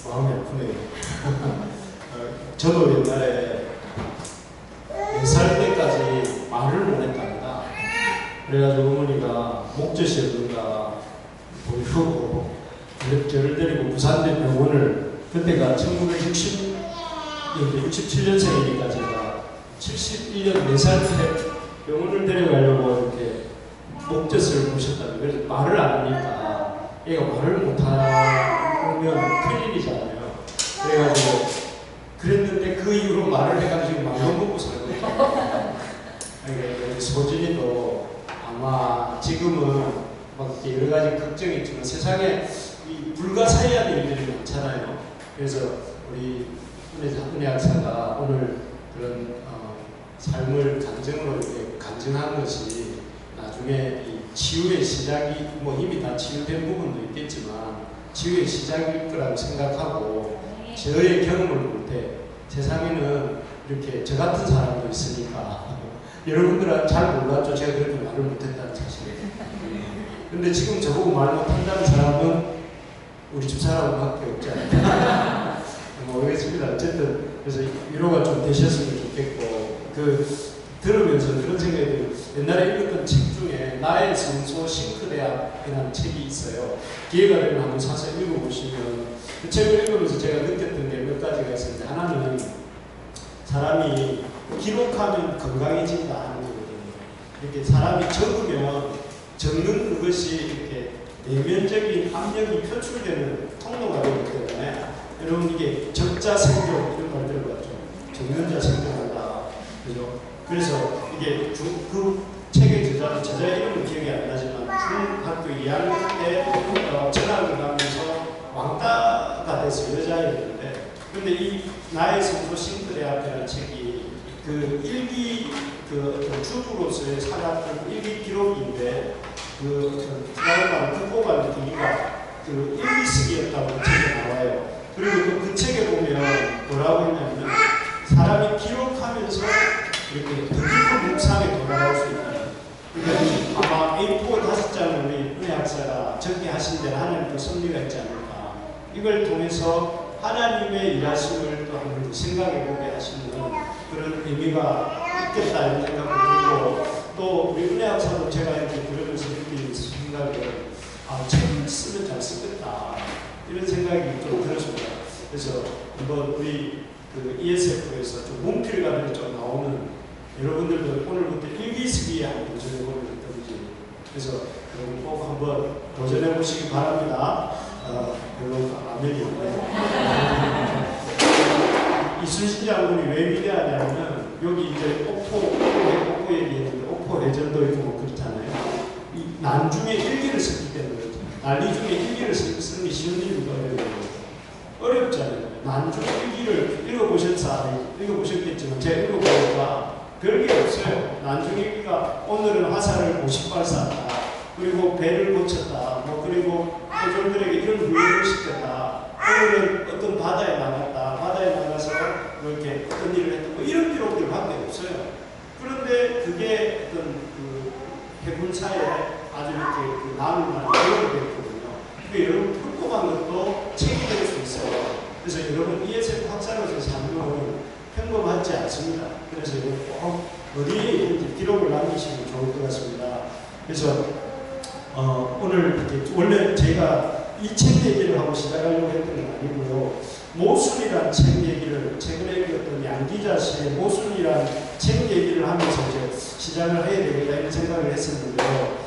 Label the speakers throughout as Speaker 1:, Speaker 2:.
Speaker 1: 마음이 아프네요. 저도 옛날에 4살 때까지 말을 못했답니다. 그래가지고 어머니가 목젖이었던가 보려고 저를 데리고 부산대 병원을, 그때가 1967년생이니까 제가 71년 4살 때 병원을 데려가려고 이렇게 목젖을 보셨다면, 그래서 말을 안 하니까 얘가 말을 못하면 큰일이잖아요. 그래가지고 그랬는데 그 이후로 말을 해가지고 말로 먹고 살고 있어요. 소진이도 아마 지금은 막 여러 가지 걱정이 있지만 세상에 이 불가사의한 일들이 많잖아요. 그래서 우리 은혜 학사가 오늘 그런 삶을 간증으로 이렇게 간증한 것이 나중에 이 치유의 시작이, 뭐 이미 다 치유된 부분도 있겠지만 치유의 시작일 거라고 생각하고, 저의 경험을 볼 때 세상에는 이렇게 저 같은 사람도 있으니까 여러분들은 잘 몰랐죠. 제가 그렇게 말을 못했다는 사실을. 근데 지금 저보고 말 못한다는 사람은 우리 집사람밖에 없지 않을까. 모르겠습니다. 어쨌든 그래서 위로가 좀 되셨으면 좋겠고, 들으면서 그런 생각이 들어요. 옛날에 읽었던 책 중에 나의 성소 싱크대학이라는 책이 있어요. 기회가 되면 한번 사서 읽어보시면, 그 책을 읽으면서 제가 느꼈던 게 몇 가지가 있습니다. 하나는 사람이 기록하면 건강해진다 하는 거거든요. 이렇게 사람이 적으면 적는 그것이 이렇게 내면적인 압력이 표출되는 통로가 되기 때문에, 여러분 이게 적자 생존 이런 말 들어봤죠. 적는 자 생존한다. 그죠? 그래서 이게 그 책의 저자 이름은 기억이 안 나지만 중학교 2학년 때 전학을 가면서 왕따가 돼서 여자였는데, 근데 이 나의 성소 싱크대학이라는 책이 그 일기, 주부로서의 살았던 일기 기록인데, 트라우마를 극복하는 계기가 일기 쓰기였다고 책에 나와요. 그리고 또 그 책에 보면 뭐라고 했냐면, 사람이 기록하면서 이렇게 더 깊은 묵상에 돌아갈 수 있다. 그러니까 아마 A4 5장을 우리 은혜 학사가 적게 하신 데는 하나님의 섭리가 있지 않을까. 이걸 통해서 하나님의 일하심을 또 한번 생각해보게 하시는 그런 의미가 있겠다 이런 생각도 들고, 또 우리 은혜 학사도 제가 이렇게 들으면서 느끼는 생각을 책 쓰면 잘 쓰겠다 이런 생각이 좀 들었습니다. 그래서 한번 우리 ESF에서 좀 문필가들이 좀 나오는, 여러분들도 오늘부터 일기쓰기에 한번 도전해보면 어떤지, 그래서 여러분 꼭 한번 도전해보시기 바랍니다. 별로 아멘이 없네요. 이순신 장군이 왜 위대하냐면, 여기 이제 옥포 얘기했는데, 옥포 레전도 있고 뭐 그렇잖아요. 이 난중에 일기를 썼기 때문에, 난리 중에 일기를 쓰는 게 쉬운 일입니까? 어렵잖아요. 난중 일기를 읽어보셨겠지만, 제가 읽어보니까 별게 없어요. 난중 일기가 오늘은 화살을 50발 쐈다. 그리고 배를 고쳤다. 그리고 조정들에게 이런 훈련을 시켰다. 오늘은 어떤 바다에 나갔다. 바다에 나가서 이렇게 어떤 일을 했다. 이런 기록들밖에 없어요. 그런데 그게 어떤 해군사에 아주 이렇게 남을 만한 기록이 됐거든요. 그러니까 여러분 평범한 것도 책이 될 수 있어요. 그래서 여러분 ESF 학사로서의 삶은 평범하지 않습니다. 그래서 여러분 꼭 어디에 이렇게 기록을 남기시면 좋을 것 같습니다. 그래서 오늘 이렇게 원래 제가 이 책 얘기를 하고 시작하려고 했던 건 아니고요. 모순이라는 책 얘기를 최근에 읽었던 양기자 씨의 모순이라는 책 얘기를 하면서 이제 시작을 해야 되겠다 이런 생각을 했었는데요.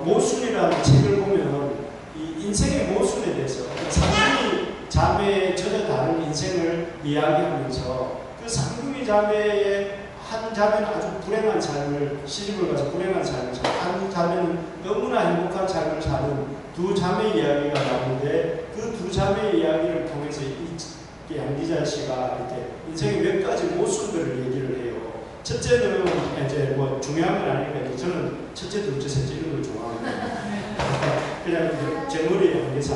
Speaker 1: 모순이라는 책을 보면 이 인생의 모순에 대해서 상중이 자매의 전혀 다른 인생을 이야기하면서 그 상중이 자매의 한 자매는 아주 불행한 삶을, 시집을 가서 불행한 삶을 살고, 한 자매는 너무나 행복한 삶을 사는 두 자매 이야기가 나오는데, 그 두 자매 이야기를 통해서 이 양기자 씨가 이렇게 인생의 몇 가지 모순들을 얘기를 해요. 첫째는 이제 뭐 중요한 건 아니니까 저는 첫째, 둘째, 셋째 이런 걸 좋아합니다. 그냥 제 머리에 한계사.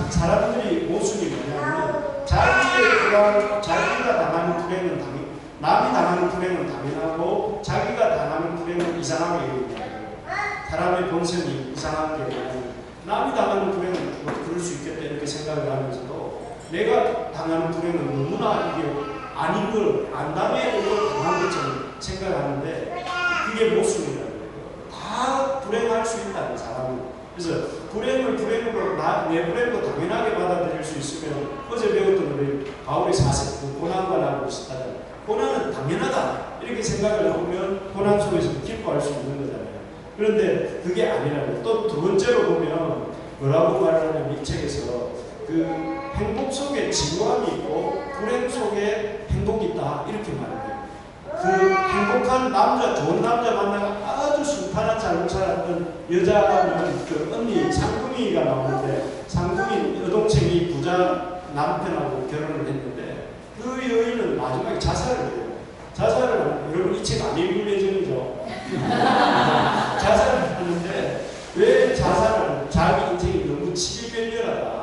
Speaker 1: 사람들이 모순이 뭐냐면, 자기가 당하는 불행은 남이 당하는 불행은 당연하고 자기가 당하는 불행은 이상하게 여긴다. 사람의 본성이 이상하게 여기고, 남이 당하는 불행은 그럴 수 있겠다 이렇게 생각을 하면서도 내가 당하는 불행은 너무나 이게 아닌 걸 안다면 이걸 당한 것처럼 생각하는데 그게 모순이라는 거예요. 다 불행할 수 있다는 사람은. 그래서 불행을 불행으로 내 불행도 당연하게 받아들일 수 있으면 어제 배웠던 우리 바울의 사세 고난과 나고 있었다는 고난은 당연하다 이렇게 생각을 하면 고난 속에서 기뻐할 수 있는 거잖아요. 그런데 그게 아니라는 또 두 번째로 보면 뭐라고 말하냐면 이 책에서 그 행복 속에 지루함이 있고 불행 속에 행복이 있다 이렇게 말해요. 그 행복한 남자, 좋은 남자 만나가 아주 순탄한 삶을 살았던 여자는 그 언니 상금이가 나오는데 상금이 여동생이 부자 남편하고 결혼을 했는데 그 여인은 마지막에 자살을 해요. 자살을 여러분 이 책 안 읽을 예정이죠. 자살을 하는데 왜 자살을 자기 인생이 너무 치밀멸렬하다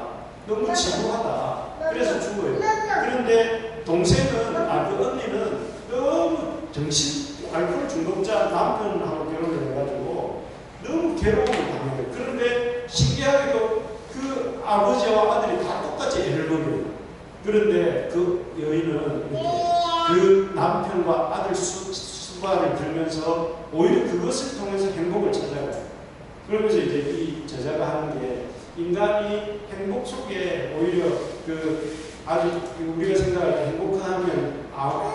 Speaker 1: 너무 지루하다 그래서 죽어요. 그런데 동생은 그 언니는 너무 정신 알코올 중독자 남편하고 결혼을 해가지고 너무 괴로움을 당해요. 그런데 신기하게도 그 아버지와 아들이 다 똑같이 애를 먹여요. 그런데 그 여인은 그 남편과 아들 수발을 들면서 오히려 그것을 통해서 행복을 찾아가요. 그러면서 이제 이 저자가 하는 게 인간이 행복 속에 오히려 그 아주 우리가 생각할 때 행복하면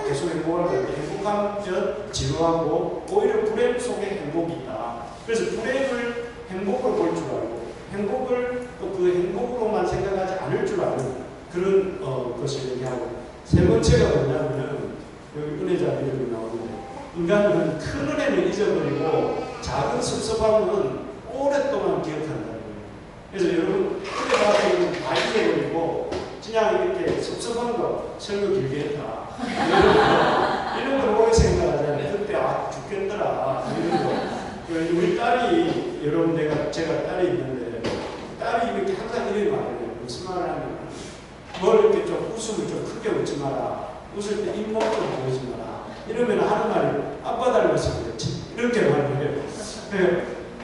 Speaker 1: 계속 행복할 때 행복하면 지루하고 오히려 불행 속에 행복이 있다. 그래서 불행을 행복으로 볼 줄 알고 행복을 또 그 행복으로만 생각하지 않을 줄 아는 그런 것을 얘기하고 세 번째가 뭐냐면은 여기 은혜자 이름이 나오는데 인간은 큰 은혜는 잊어버리고 작은 섭섭함은 오랫동안 기억한다는 거예요. 그래서 여러분 은혜가 다 잊어버리고 그냥 이렇게 섭섭한 거 설교 길게 했다 이런 걸 오래 생각하잖아요. 그때 죽겠더라 이런 거. 우리 딸이 여러분 제가 딸이 있는데 딸이 이렇게 항상 이런 말을 해요. 무슨 말을 하냐면 뭘 이렇게 좀 웃음을 좀 크게 웃지 마라. 웃을 때 잇몸 좀 보이지 마라. 이러면 하는 말이 아빠 닮아서 그렇지. 이렇게 말을 해요.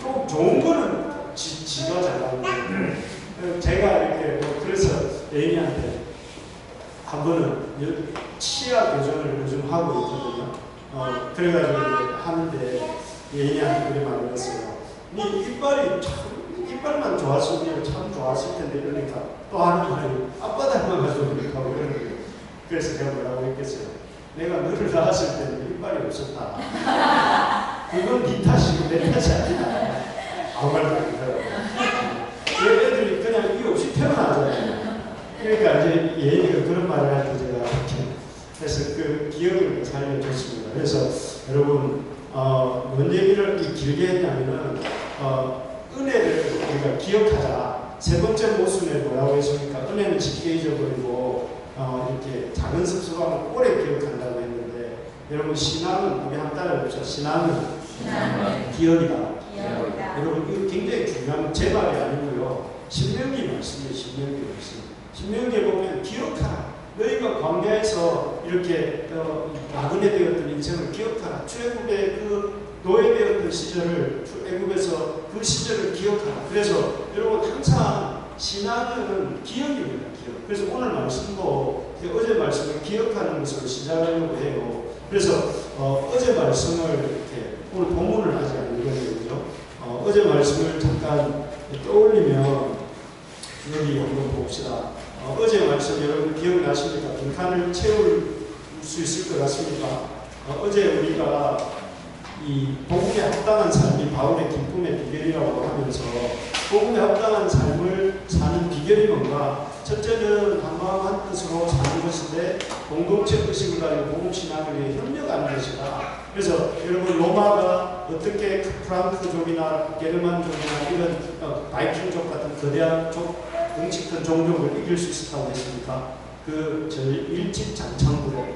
Speaker 1: 좀 좋은 거는 지가 잘하는데 제가 이렇게 그래서 애인이한테 한 번은 치아 교정을 요즘 하고 있거든요. 그래가지고 이제 하는데 애인이한테 그래 말을 했어요. 네 이빨만 좋았으면 참 좋았을 텐데 그러니까 또 하는 말이 아빠 닮아가지고 그렇게 하고 그러는 거예요. 그래서 제가 뭐라고 했겠어요. 내가 너를 낳았을 때는 이빨이 없었다. 그건 네 탓이고 내 탓이 아니다. 아무 말도 안 하더라고요. 애들이 그냥 이게 없이 태어나잖아요. 그러니까 이제 예인이가 그런 말을 할 때 제가 이렇게 해서 그 기억을 살려줬습니다. 그래서 여러분 뭔 얘기를 길게 했냐면은 은혜를 우리가 기억하자. 세 번째 모순에 뭐라고 했습니까? 은혜는 쉽게 잊어버리고 이렇게 작은 섭섭함을 오래 기억한다고 했는데 여러분 신앙은 우리 한 따라해보자. 신앙은 기억이다. 여러분 이거 굉장히 중요한 제 말이 아니고요. 신명기 말씀이에요. 신명기 말씀. 신명기에 보면 기억하라. 너희가 광야에서 이렇게 나그네 되었던 인생을 기억하라. 출애굽의 그 노예되었던 시절을 애굽에서 그 시절을 기억하라. 그래서 여러분 항상 신앙은 기억입니다. 기억. 그래서 오늘 말씀도 어제 말씀을 기억하는 것으로 시작하려고 해요. 그래서 어제 말씀을 이렇게 오늘 본문을 아직 안 읽었거든요. 어제 말씀을 잠깐 떠올리면 여기 한번 봅시다. 어제 말씀 여러분 기억나십니까? 빈칸을 채울 수 있을 것 같습니까? 어제 우리가 이 복음에 합당한 삶이 바울의 기쁨의 비결이라고 하면서 복음에 합당한 삶을 사는 비결이 뭔가? 첫째는 한마음 한뜻으로 사는 것인데 공동체 의식을 가지고 복음신앙을 위해 협력하는 것이다. 그래서 여러분 로마가 어떻게 프랑크족이나 게르만족이나 이런 바이킹족 같은 거대한 덩치 큰 종족을 이길 수 있었다고 했습니까? 일집 장창부대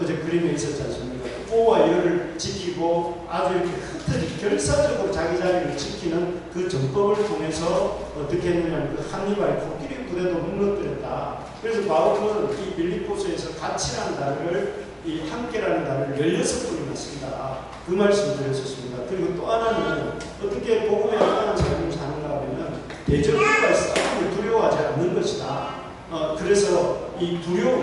Speaker 1: 어제 그림에 있었지 않습니까? 오와 열을 지키고 아주 이렇게 흩어지 결사적으로 자기 자리를 지키는 그 전법을 통해서 어떻게 했느냐면 그 한니발 코끼리 부대도 무너뜨렸다. 그래서 바울은 이 빌립보서에서 같이라는 단어를 이 함께라는 단어를 16번이나 쓴다. 그 말씀 드렸었습니다. 그리고 또 하나는 어떻게 복음에 합당한 삶을 사는가 하면 대적과의 싸움을 두려워하지 않는 것이다. 그래서 이 두려움,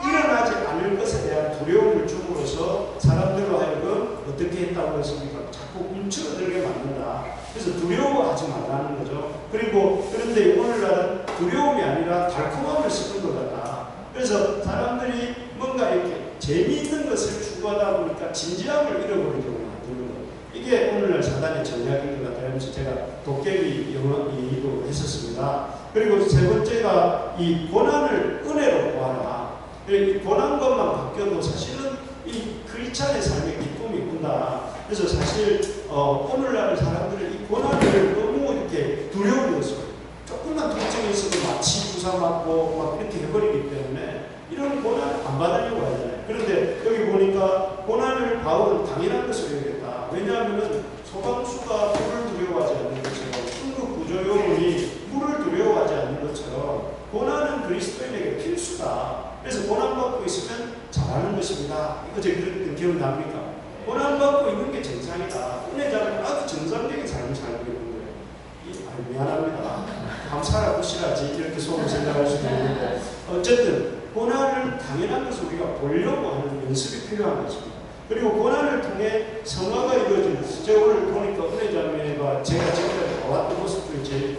Speaker 1: 일어나지 않을 것에 대한 두려움을 줌으로써 사람들로 하여금 어떻게 했다고 했습니까? 자꾸 움츠러들게 만든다. 그래서 두려워하지 말라는 거죠. 그런데 오늘날은 두려움이 아니라 달콤함을 쓰는 것 같다. 그래서 사람들이 뭔가 이렇게 재미있는 것을 추구하다 보니까 진지함을 잃어버리려고 만드는 것. 이게 오늘날 사단의 전략인 것 같아요. 그래서 제가 도깨비 얘기도 했었습니다. 그리고 세 번째가 이 고난을 은혜로 보아라. 이 고난것만 바뀌어도 사실은 이 크리스찬의 삶의 기쁨이 있구나. 그래서 사실 오늘날 사람들은 이 고난을 너무 이렇게 두려움이 있어요. 조금만 통증이 있어도 마취 주사 맞고 막 이렇게 해버리기 때문에 이런 고난을 안 받으려고 하잖아요. 그런데 여기 보니까 고난을 바울은 당연한 것으로 여겼다. 왜냐하면 소방수가 물을 두려워하지 않는 것처럼 응급구조요원이 물을 두려워하지 않는 것처럼 고난은 그리스도인에게 필수다. 그래서 고난받고 있으면 잘하는 것입니다. 어제 그랬던 기억납니까? 고난받고 있는 게 정상이다. 은혜자는 아주 정상적인 삶을 살고 있는 거예요. 미안합니다. 감사라 부시라지 이렇게 속으로 생각할 수도 있는데 어쨌든 고난을 당연한 것을 우리가 보려고 하는 연습이 필요한 것입니다. 그리고 고난을 통해 성화가 이루어지는 것이 제가 오늘 보니까 은혜자매가 제가 지금까지 봐왔던 모습 중에 제일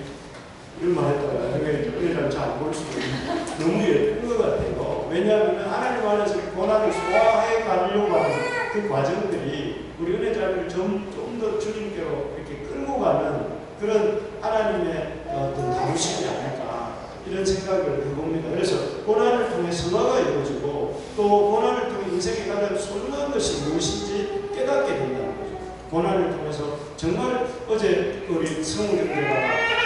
Speaker 1: 이런 말 했다가 은혜자매 잘 안 볼 수도 있는데 너무 예쁜 것 같아요. 왜냐하면 하나님 안에서 고난을 소화해 가려고 하는 그 과정들이 우리 은혜자매를 좀 더 주님께로 이렇게 끌고 가는 그런 하나님의 어떤 다루심이 아닐까 이런 생각을 해봅니다. 그래서 고난을 통해 성화가 이루어지고 또 고난을 통해 인생에 가장 소중한 것이 무엇인지 깨닫게 된다는 거죠. 고난을 통해서 정말 어제 우리 성우님들과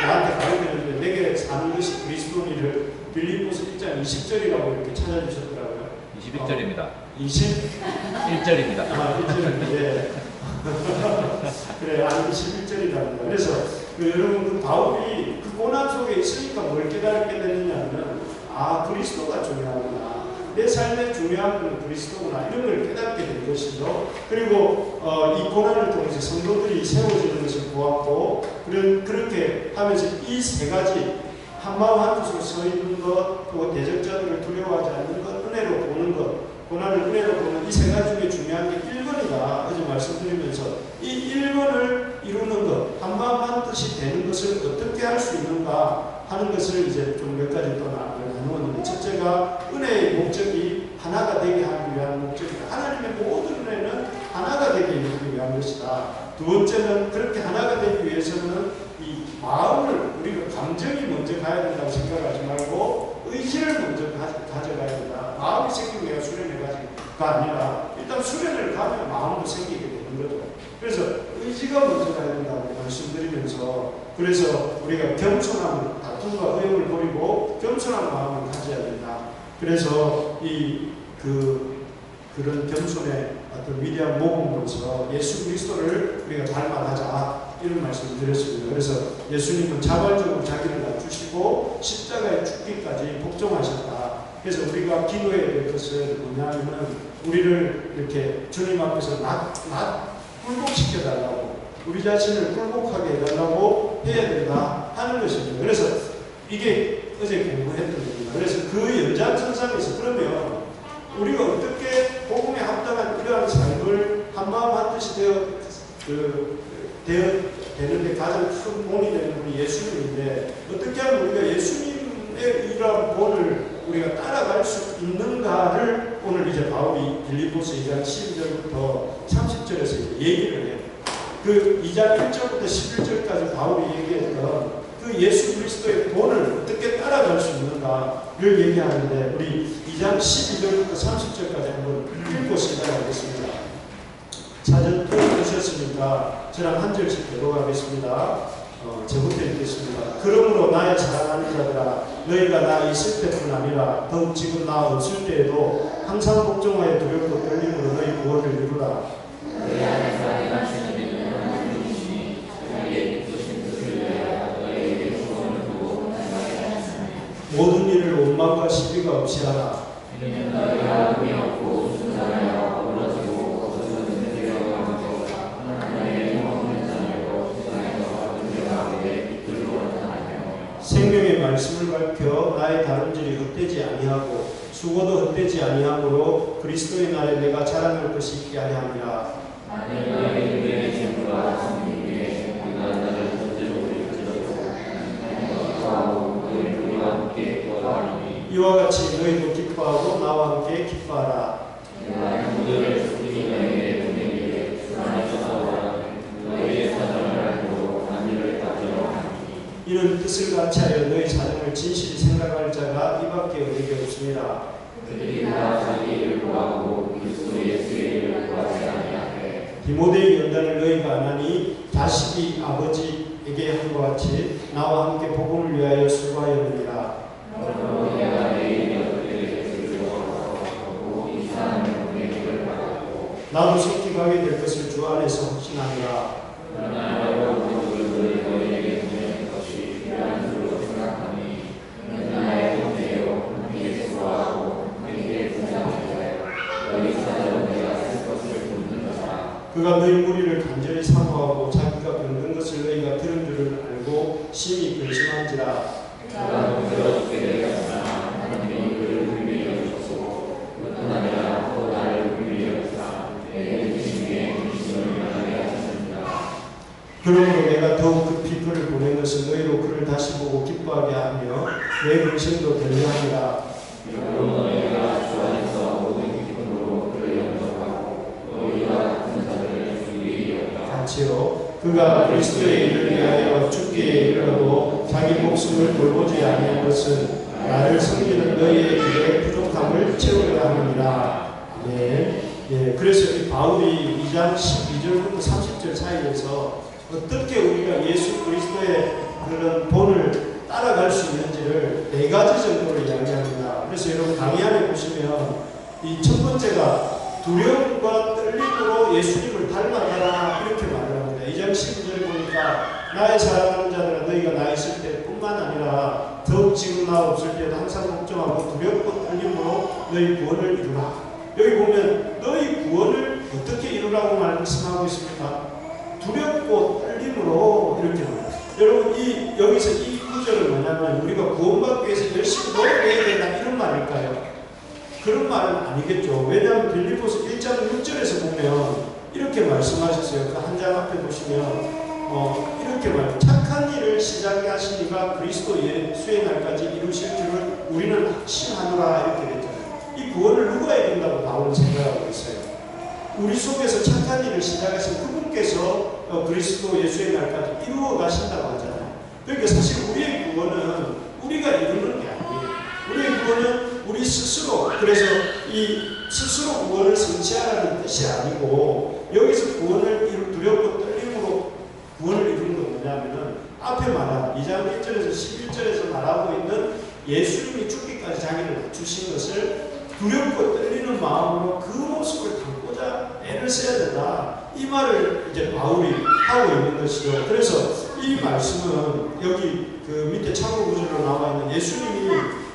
Speaker 1: 나한테 가르쳐줬는데 내게 사는 것이 그리스도니를 빌립보서 1장 20절이라고 이렇게 찾아주셨더라고요.
Speaker 2: 21절입니다.
Speaker 1: 21절입니다. 아, 1절인데 그래, 아니 21절이랍니다. 그래서 여러분 그 바울이 그 고난 속에 있으니까 뭘 깨닫게 되느냐면 그리스도가 중요하구나. 내 삶에 중요한 건 그리스도구나. 이런 걸 깨닫게 된 것이죠. 그리고 이 고난을 통해서 성도들이 세워지는 것을 보았고 그렇게 하면서 이 세 가지 한마음 한뜻으로 서 있는 것, 또 대적자들을 두려워하지 않는 것, 은혜로 보는 것, 고난을 은혜로 보는 이 세 가지 중에 중요한 게 1번이다. 어제 말씀드리면서 이 1번을 이루는 것, 한마음 한뜻이 되는 것을 어떻게 할 수 있는가 하는 것을 이제 좀 몇 가지 또 나누었는데 첫째가 은혜의 목적이 하나가 되게 하기 위한 목적이다. 하나님의 모든 은혜는 하나가 되게 이루기 위한 것이다. 두 번째는 그렇게 하나가 되기 위해서는 이 마음을 우리가 감정이 먼저 가야 된다고 생각하지 말고 의지를 먼저 가져가야 된다. 마음이 생기고 내가 수련을 가지가 아니라 일단 수련을 가면 마음도 생기게 되는 거죠. 그래서 의지가 먼저 가야 된다고 말씀드리면서 그래서 우리가 겸손함을 다툼과 의욕을 버리고 겸손한 마음을 가져야 된다. 그래서 그런 겸손의 어떤 위대한 모범으로서 예수 그리스도를 우리가 닮아가자 이런 말씀을 드렸습니다. 그래서 예수님은 자발적으로 자기를 낮추시고 십자가에 죽기까지 복종하셨다. 그래서 우리가 기도해야 될 것은 뭐냐면 우리를 이렇게 주님 앞에서 굴복시켜 달라고 우리 자신을 굴복하게 해달라고 해야 된다 하는 것입니다. 그래서 이게 어제 공부했던 겁니다. 그래서 그 연장선상에서 그러면 우리가 어떻게 복음에 합당한 이러한 삶을 한마음 한뜻이 되는데 가장 큰 본이 되는 분이 예수님인데 어떻게 하면 우리가 예수님의 이러한 본을 우리가 따라갈 수 있는가를 오늘 이제 바울이 빌립보서 2장 12절부터 30절에서 얘기를 해요. 그 2장 1절부터 11절까지 바울이 얘기했던 그 예수 그리스도의 본을 어떻게 따라갈 수 있는가를 얘기하는데 우리 2장 12절부터 30절까지 한번 읽고 시작하겠습니다. 사전 보셨으니까 저랑 한 절씩 배워가겠습니다. 저부터 읽겠습니다. 그러므로 나의 사랑하는 자들아 너희가 나 있을 때뿐 아니라 더욱 지금 나 없을 때에도 항상 복종하여 두렵고 떨림으로 너희 구원을 이루라. 너희 안에서 내가 주님의 능력을 주시니 너희의 기쁘신 뜻을 위하여 너희에게 구원을 두고 모든 일을 원망과 시비가 없이 하라. 이는 너희가 의미 없고 순전하여 어그러지고 거짓은 은혜로 하면서 하나님의 힘없는 자녀로 세상에서 은혜가 되게 이끌고 나타나며 생명의 말씀을 뜻을 밝혀 나의 다름질이 헛되지 아니하고 수고도 헛되지 아니하므로 그리스도의 날에 내가 자랑할 것이 있게 하려 함이라. 이와 같이 너희도 기뻐하고 나와 함께 기뻐하라. 이는 뜻을 같이하여 너희 사정을 진실히 생각할 자가 이밖에 어디에 없습니다.
Speaker 2: 그들이 다 자기 일을 구하고 그리스도 예수의 일을 구하지 아니하되
Speaker 1: 디모데의 연단을 너희가 안 하니 자식이 아버지에게 한 것 같이 나와 함께 복음을 위하여 수고하였느니라.
Speaker 2: 그러므로 내가 내일이 어떻게 될지 하고 이 사람의 은혜를 받았고
Speaker 1: 나도 속히 가게 될 것을 주 안에서 확신하노라.
Speaker 2: 그러나 여러분들은 너희에게 보내는 것이 필요한 줄로 생각하니 그는 나의 형제요 함께 수고하고 함께 분장하여 너희 사정을 내가 쓸 것을 돕는 자라.
Speaker 1: 그가 너희 무리를 간절히 사모하고 자기가 병든 것을 너희가 들은 줄을 알고 심히 근심한지라.
Speaker 2: 그가 들어주게 되었으나 하나님이 그를 불미 여기셨고 그뿐 아니라 또 나를 불미 여기사 내 중에 믿음을 하게 하셨습니다.
Speaker 1: 그러므로 내가 더욱 급히 그를 보낸 것은 너희로 그를 다시 보고 기뻐하게 하며 내 근심도 덜리하니라.
Speaker 2: 그러므로 너희가 주 안에서 모든 기쁨으로 그를 영접하고 너희와 같은 자들을 주의하여
Speaker 1: 같이요. 그가 그리스도의 일을 위하여 죽기에 이르러도 자기 목숨을 돌보지 아니한 것은 나를 섬기는 너희의 일의 부족함을 채우려 함이니라. 아멘. 예, 그래서 이 바울이 2장 12절부터 30절 사이에서 어떻게 우리가 예수 그리스도의 그런 본을 따라갈 수 있는지를 4가지 정도로 이야기합니다. 그래서 여러분 강의 안에 보시면 이 첫 번째가 두려움과 떨림으로 예수님을 닮아가라 이렇게 말을 합니다. 2장 12절에 보니까 나의 사랑하는 자들아 너희가 나 있을 때뿐만 아니라 더욱 지금 나 없을 때도 항상 걱정하고 두렵고 떨림으로 너희 구원을 이루라. 여기 보면 너희 구원을 어떻게 이루라고 말씀하고 있습니까? 두렵고 떨림으로 이렇게 합니다. 여러분 여기서 이 구절은 뭐냐면 우리가 구원받기 위해서 열심히 노력해야 된다 이런 말일까요? 그런 말은 아니겠죠. 왜냐하면 빌립보서 1장 6절에서 보면 이렇게 말씀하셨어요. 그 한 장 앞에 보시면 이렇게 말해요. 착한 일을 시작해 하시니가 그리스도 예수의 날까지 이루실 줄을 우리는 확신하노라 이렇게 됐잖아요. 이 구원을 누가 해준다고 바울은 생각하고 있어요. 우리 속에서 착한 일을 시작하신 그분께서 그리스도 예수의 날까지 이루어 가신다고 하잖아요. 그러니까 사실 우리의 구원은 우리가 이루는 게 아니에요. 우리의 구원은 우리 스스로, 그래서 이 스스로 구원을 성취하라는 뜻이 아니고 여기서 구원을 두렵고 떨림으로 구원을 이루는 건 뭐냐면은 앞에 말한 2장 1절에서 11절에서 말하고 있는 예수님이 죽기까지 자기를 낮추신 것을 두렵고 떨리는 마음으로 그 모습을 담고자 애를 써야 된다. 이 말을 이제 바울이 하고 있는 것이죠. 그래서 이 말씀은 여기 그 밑에 참고 구절로 나와 있는 예수님이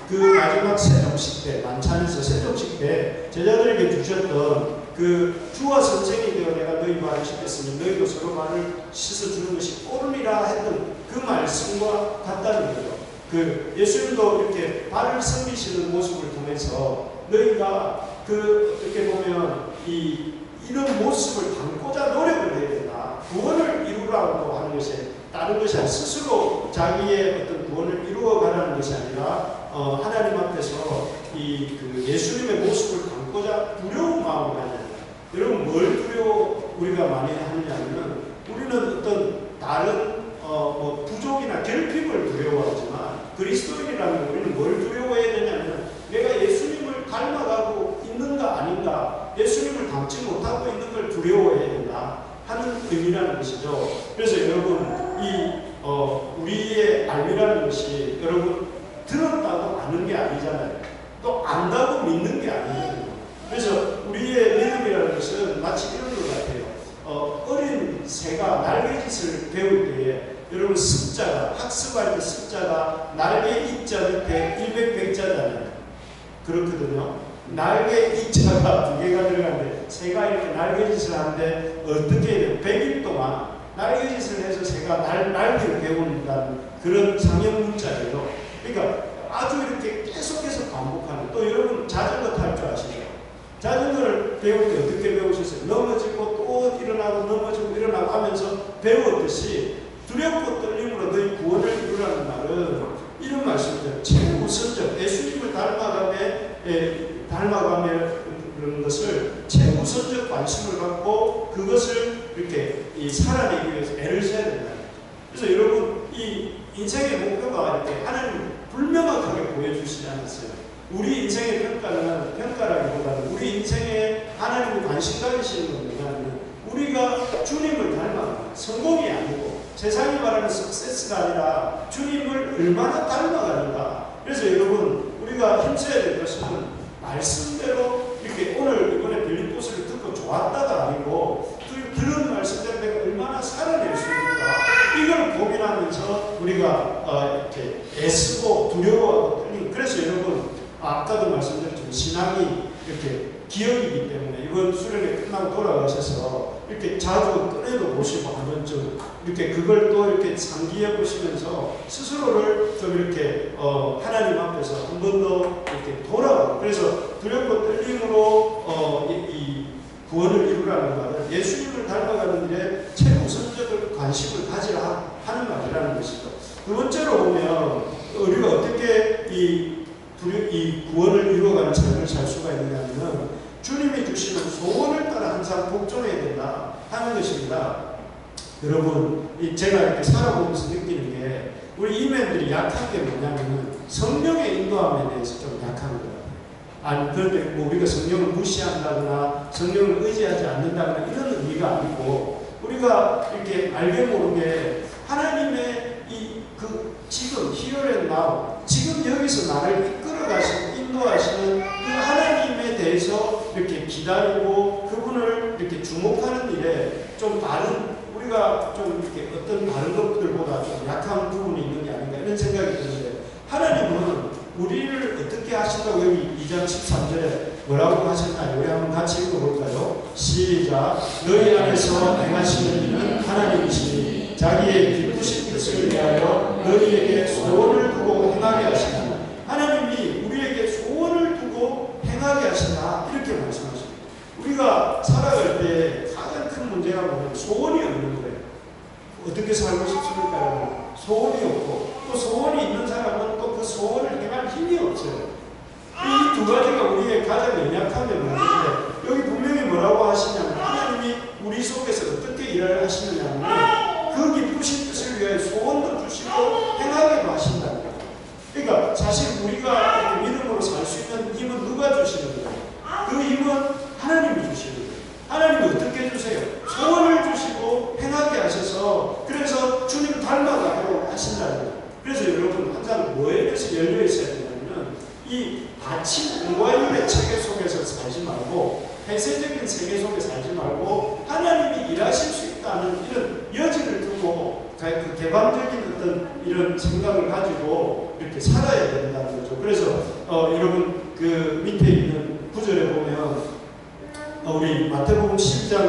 Speaker 1: 그 마지막 세종식 때, 만찬에서 세종식 때 제자들에게 주셨던 그 주와 선생이 되어 내가 너희 말을 씻겠으니 너희도 서로 말을 씻어주는 것이 옳으리라 했던 그 말씀과 같다는 거죠. 그 예수님도 이렇게 발을 섬기시는 모습을 통해서 너희가 이렇게 보면 이런 모습을 담고자 노력을 해야 된다. 구원을 이루라고 하는 것이 다른 것이 아니라 스스로 자기의 어떤 구원을 이루어가라는 것이 아니라 하나님 앞에서 그 예수님의 모습을 담고자 두려운 마음을 가져야 된다. 여러분 뭘 우리가 많이 하느냐면 우리는 어떤 다른 부족이나 결핍을 두려워하지만 그리스도인이라면 우리는 뭘 두려워해야 되냐면 내가 예수님을 닮아가고 있는가 아닌가, 예수님을 닮지 못하고 있는 걸 두려워해야 된다 하는 의미라는 것이죠. 그래서 여러분 우리의 알미라는 것이 여러분 들었다고 아는 게 아니잖아요. 또 안다고 믿는 게 아니거든요. 그래서 우리의 믿음이라는 것은 마치 이런 것 같아요. 어린 새가 날개짓을 배울 때에 여러분 습자가, 학습할 때 습자가 날개 이자 밑에 100자잖아요. 그렇거든요. 날개 이자가 2개가 들어가는데 새가 이렇게 날개짓을 하는데 어떻게 해야 돼요? 100일 동안 날개짓을 해서 새가 날개를 배운다는 그런 상형 문자예요. 그러니까 아주 이렇게 계속해서 반복하는. 또 여러분 자전거 탈 줄 아시죠? 자전거를 배울 때 어떻게 배우셨어요? 넘어지고 또 일어나고 넘어지고 일어나고 하면서 배웠듯이 두렵고 떨림으로 너희 구원을 이루라는 말은 이런 말씀이죠. 최우선적 예수님을 닮아가는 것을 최우선적 관심을 갖고 그것을 이렇게 살아내기 위해서 애를 써야 된다. 그래서 여러분 이 인생의 목표가 이렇게 하나님 불명확하게 보여주시지 않았어요. 우리 인생의 평가라기보다는 우리 인생에 하나님이 관심 가지시는 건 뭐냐면 우리가 주님을 닮아가는 성공이 아니고 세상이 말하는 석세스가 아니라 주님을 얼마나 닮아가는가. 그래서 여러분 우리가 힘써야 될 것은 말씀대로 이렇게 오늘 이번에 빌립보서를 듣고 좋았다가 아니고 들은 말씀대로 내가 얼마나 살아낼 수 있는가 이걸 고민하면서 우리가 이렇게 애쓰고 두려워하고 떨리고. 그래서 여러분 아까도 말씀드렸지만 신앙이 이렇게 기억이기 때문에 이번 수련회 끝나고 돌아가셔서 이렇게 자주 꺼내도 보시고 한 번쯤 이렇게 그걸 또 이렇게 상기해 보시면서 스스로를 좀 이렇게 하나님 앞에서 한 번 더 이렇게 돌아가고. 그래서 두렵고 떨림으로 이 구원을 이루라는 말은 예수님을 닮아가는 일에 최우선적인 관심을 가지라 하는 말이라는 것이죠. 두 번째로 보면 우리가 어떻게 이 구원을 이루어가는 삶을 살 수가 있느냐면 주님이 주시는 소원을 따라 항상 복종해야 된다 하는 것입니다. 여러분 제가 이렇게 살아보면서 느끼는 게 우리 이맨들이 약한 게 뭐냐면 성령의 인도함에 대해서 좀 약한 거예요. 아니 그런데 뭐 우리가 성령을 무시한다거나 성령을 의지하지 않는다거나 이런 의미가 아니고 우리가 이렇게 알게 모르게 하나님의 지금 here and now 지금 여기서 나를 이끌어 가시고 인도하시는 그 하나님에 대해서 이렇게 기다리고 그분을 이렇게 주목하는 일에 좀 다른 우리가 좀 이렇게 어떤 다른 것들보다 좀 약한 부분이 있는 게 아닌가 이런 생각이 드는데 하나님은 우리를 어떻게 하신다고 여기 2장 13절에 뭐라고 하셨나요? 우리 한번 같이 읽어볼까요? 시작. 너희 안에서 행하시는 일은 하나님이시니 자기의 기쁘신 뜻을 위하여 너희에게 소원을 두고 행하게 하시나. 하나님이 우리에게 소원을 두고 행하게 하시나 이렇게 말씀하십니다. 우리가 살아갈 때 가장 큰 문제가 뭐냐면 소원이 없는 거예요. 어떻게 살고 싶습니까? 소원이 없고 또 소원이 있는 사람은 또 그 소원을 행할 힘이 없어요. 이 두 가지가 우리의 가장 연약함의 문제인데 여기 분명히 뭐라고 하시냐면 하나님이 우리 속에서 어떻게 일을 하시느냐면 그 기쁘신 뜻을 위하여 소원도 주시고 행하게도 하신다는 거예요. 그러니까 사실 우리가 믿음으로 살 수 있는 힘은 누가 주시는 거예요? 그 힘은 하나님이 주시는 거예요. 하나님이 어떻게 주세요? 소원을 주시고 행하게 하셔서 그래서 주님 닮아가도록 하신다는 거예요. 그래서 여러분 항상 뭐에 대해서 열려 있어야 되냐면 이 닫힌 공과율의 체계 속에서 살지 말고 폐쇄적인 세계 속에 살지 말고 하나님이 일하실 수 있다는 이런 여지를 두고 그 개방적인 어떤 이런 생각을 가지고 이렇게 살아야 된다는 거죠. 그래서 여러분 그 밑에 있는 구절에 보면 우리 마태복음 10장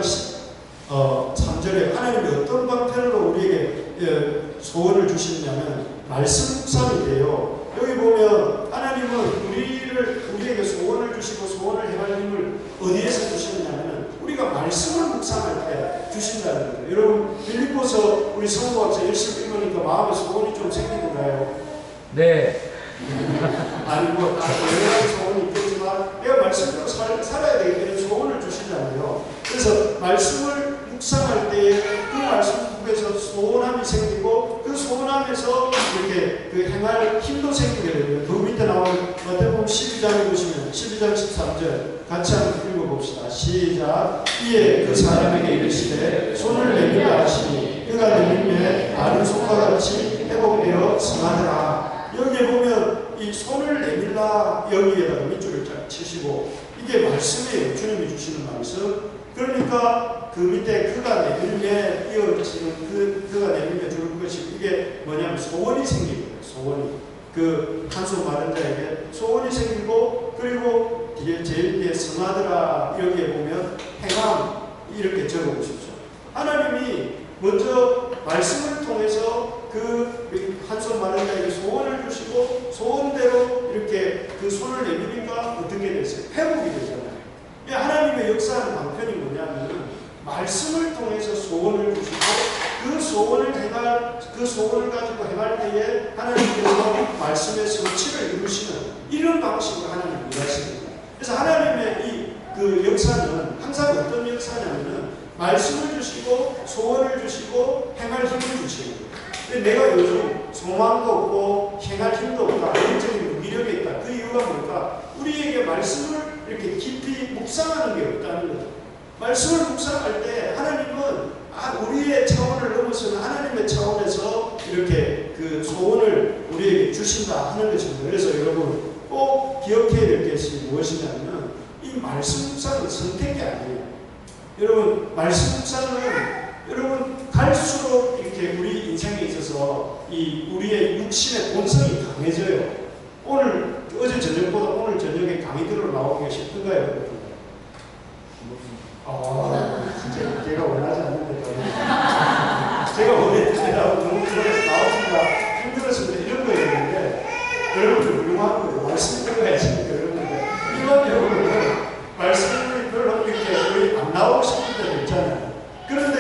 Speaker 1: 3절에 하나님이 어떤 방편으로 우리에게 소원을 주시느냐면 말씀 묵상이 돼요. 여기 보면 하나님은 우리에게 소원을 주시고 소원을 행할 힘을 어디에서 주시느냐면 우리가 말씀을 묵상할 때 주신다는 거예요. 여러분 빌립보서 우리 성도학자 열심히 읽으니까 마음에 소원이 좀 생기는가요?
Speaker 3: 네.
Speaker 1: 아니 뭐 여러 가지 소원이 있겠지만 내가 말씀대로 살아야 되기 때문에 소원을 주시잖아요. 그래서 말씀을 묵상할 때에 그 말씀 속에서 소원함이 생기고 그 소원함에서 이렇게 그 행할 힘도 생기게 됩니다. 그 밑에 나오는 마태복음 12장에 보시면 12장 13절 같이 한번 읽어봅시다. 시작. 이에 그 사람에게 이르시되 손을 내밀라 하시니 그가 내밀매 마른 손과 같이 회복되어 성하더라. 여기에 보면 이 손을 내밀라 여기에다가 밑줄을 쫙 치시고 이게 말씀이에요. 주님이 주시는 말씀. 그러니까 그 밑에 그가 내밀매 이어지는 그가 내밀매 주는 것이 이게 뭐냐면 소원이 생기거든요. 소원이 그 한손 마른 자에게 소원이 생기고 그리고 뒤에 제일 뒤에 성하더라 여기에 보면 행함 이렇게 적어보십시오. 하나님이 먼저 말씀을 통해서 그 한손 마른 자에게 소원을 주시고 소원대로 이렇게 그 손을 내미니까 어떻게 됐어요? 회복이 되잖아요. 하나님의 역사하는 방편이 뭐냐면 말씀을 통해서 소원을 주시고 그 소원을 가지고 행할 때에 하나님께서 말씀의 성취를 이루시는 이런 방식으로 하나님 일하십니다. 그래서 하나님의 그 역사는 항상 어떤 역사냐면은 말씀을 주시고 소원을 주시고 행할 힘을 주시는 거예요. 근데 내가 요즘 소망도 없고 행할 힘도 없다, 영적인 무기력이 있다. 그 이유가 뭘까? 우리에게 말씀을 이렇게 깊이 묵상하는 게 없다는 거죠. 말씀을 묵상할 때 하나님은 우리의 차원을 넘어서는 하나님의 차원에서 이렇게 그 소원을 우리에게 주신다 하는 것입니다. 그래서 여러분 꼭 기억해야 될 것이 무엇이냐면 이 말씀 묵상은 선택이 아니에요. 여러분 말씀 묵상은 여러분 갈수록 이렇게 우리 인생에 있어서 이 우리의 육신의 본성이 강해져요. 어제 저녁보다 오늘 저녁에 강의 들으러 나오기가 싶은가요, 여러분? 진짜 제가 원하지 않는데 제가 원했는데라고 너무 들어서 나오기가 힘들었습니다. 이런 거였는데 여러분들 훌륭한 거예요. 말씀 들어야지 여러분들. 일반 여러분들은 말씀이 별로 이렇게 안 나오고 싶은 데도 있잖아요. 그런데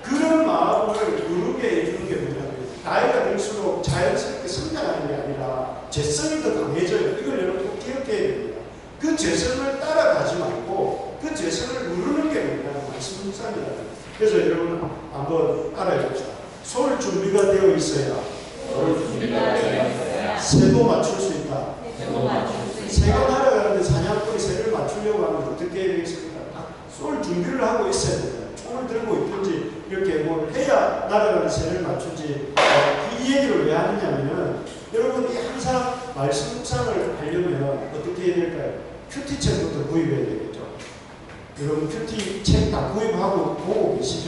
Speaker 1: 그런 마음을 누르게 해주는 게 뭐냐면 나이가 들수록 자연스럽게 성장하는 게 아니라 죄성이 더 강해져요. 이걸 여러분 꼭 기억해야 됩니다. 그 죄성을 따라가지 말고 그 죄성을 누르는 게 뭐냐면 말씀 묵상이다. 그래서 여러분 한번 알아야죠. 쏠 준비가 되어 있어야 새도 맞출 수 있다. 새가 날아가는데 사냥꾼이 새를 맞추려고 하면 어떻게 해야 되겠습니까? 쏠 준비를 하고 있어야 됩니다. 총을 들고 있든지 이렇게 뭘 해야 날아가는 새를 맞추지. 이 얘기를 왜 하느냐면 여러분이 항상 말씀 묵상을 하려면 어떻게 해야 될까요? 큐티책부터 구입해야 되겠죠. 여러분 큐티책 다 구입하고 보고 계시죠?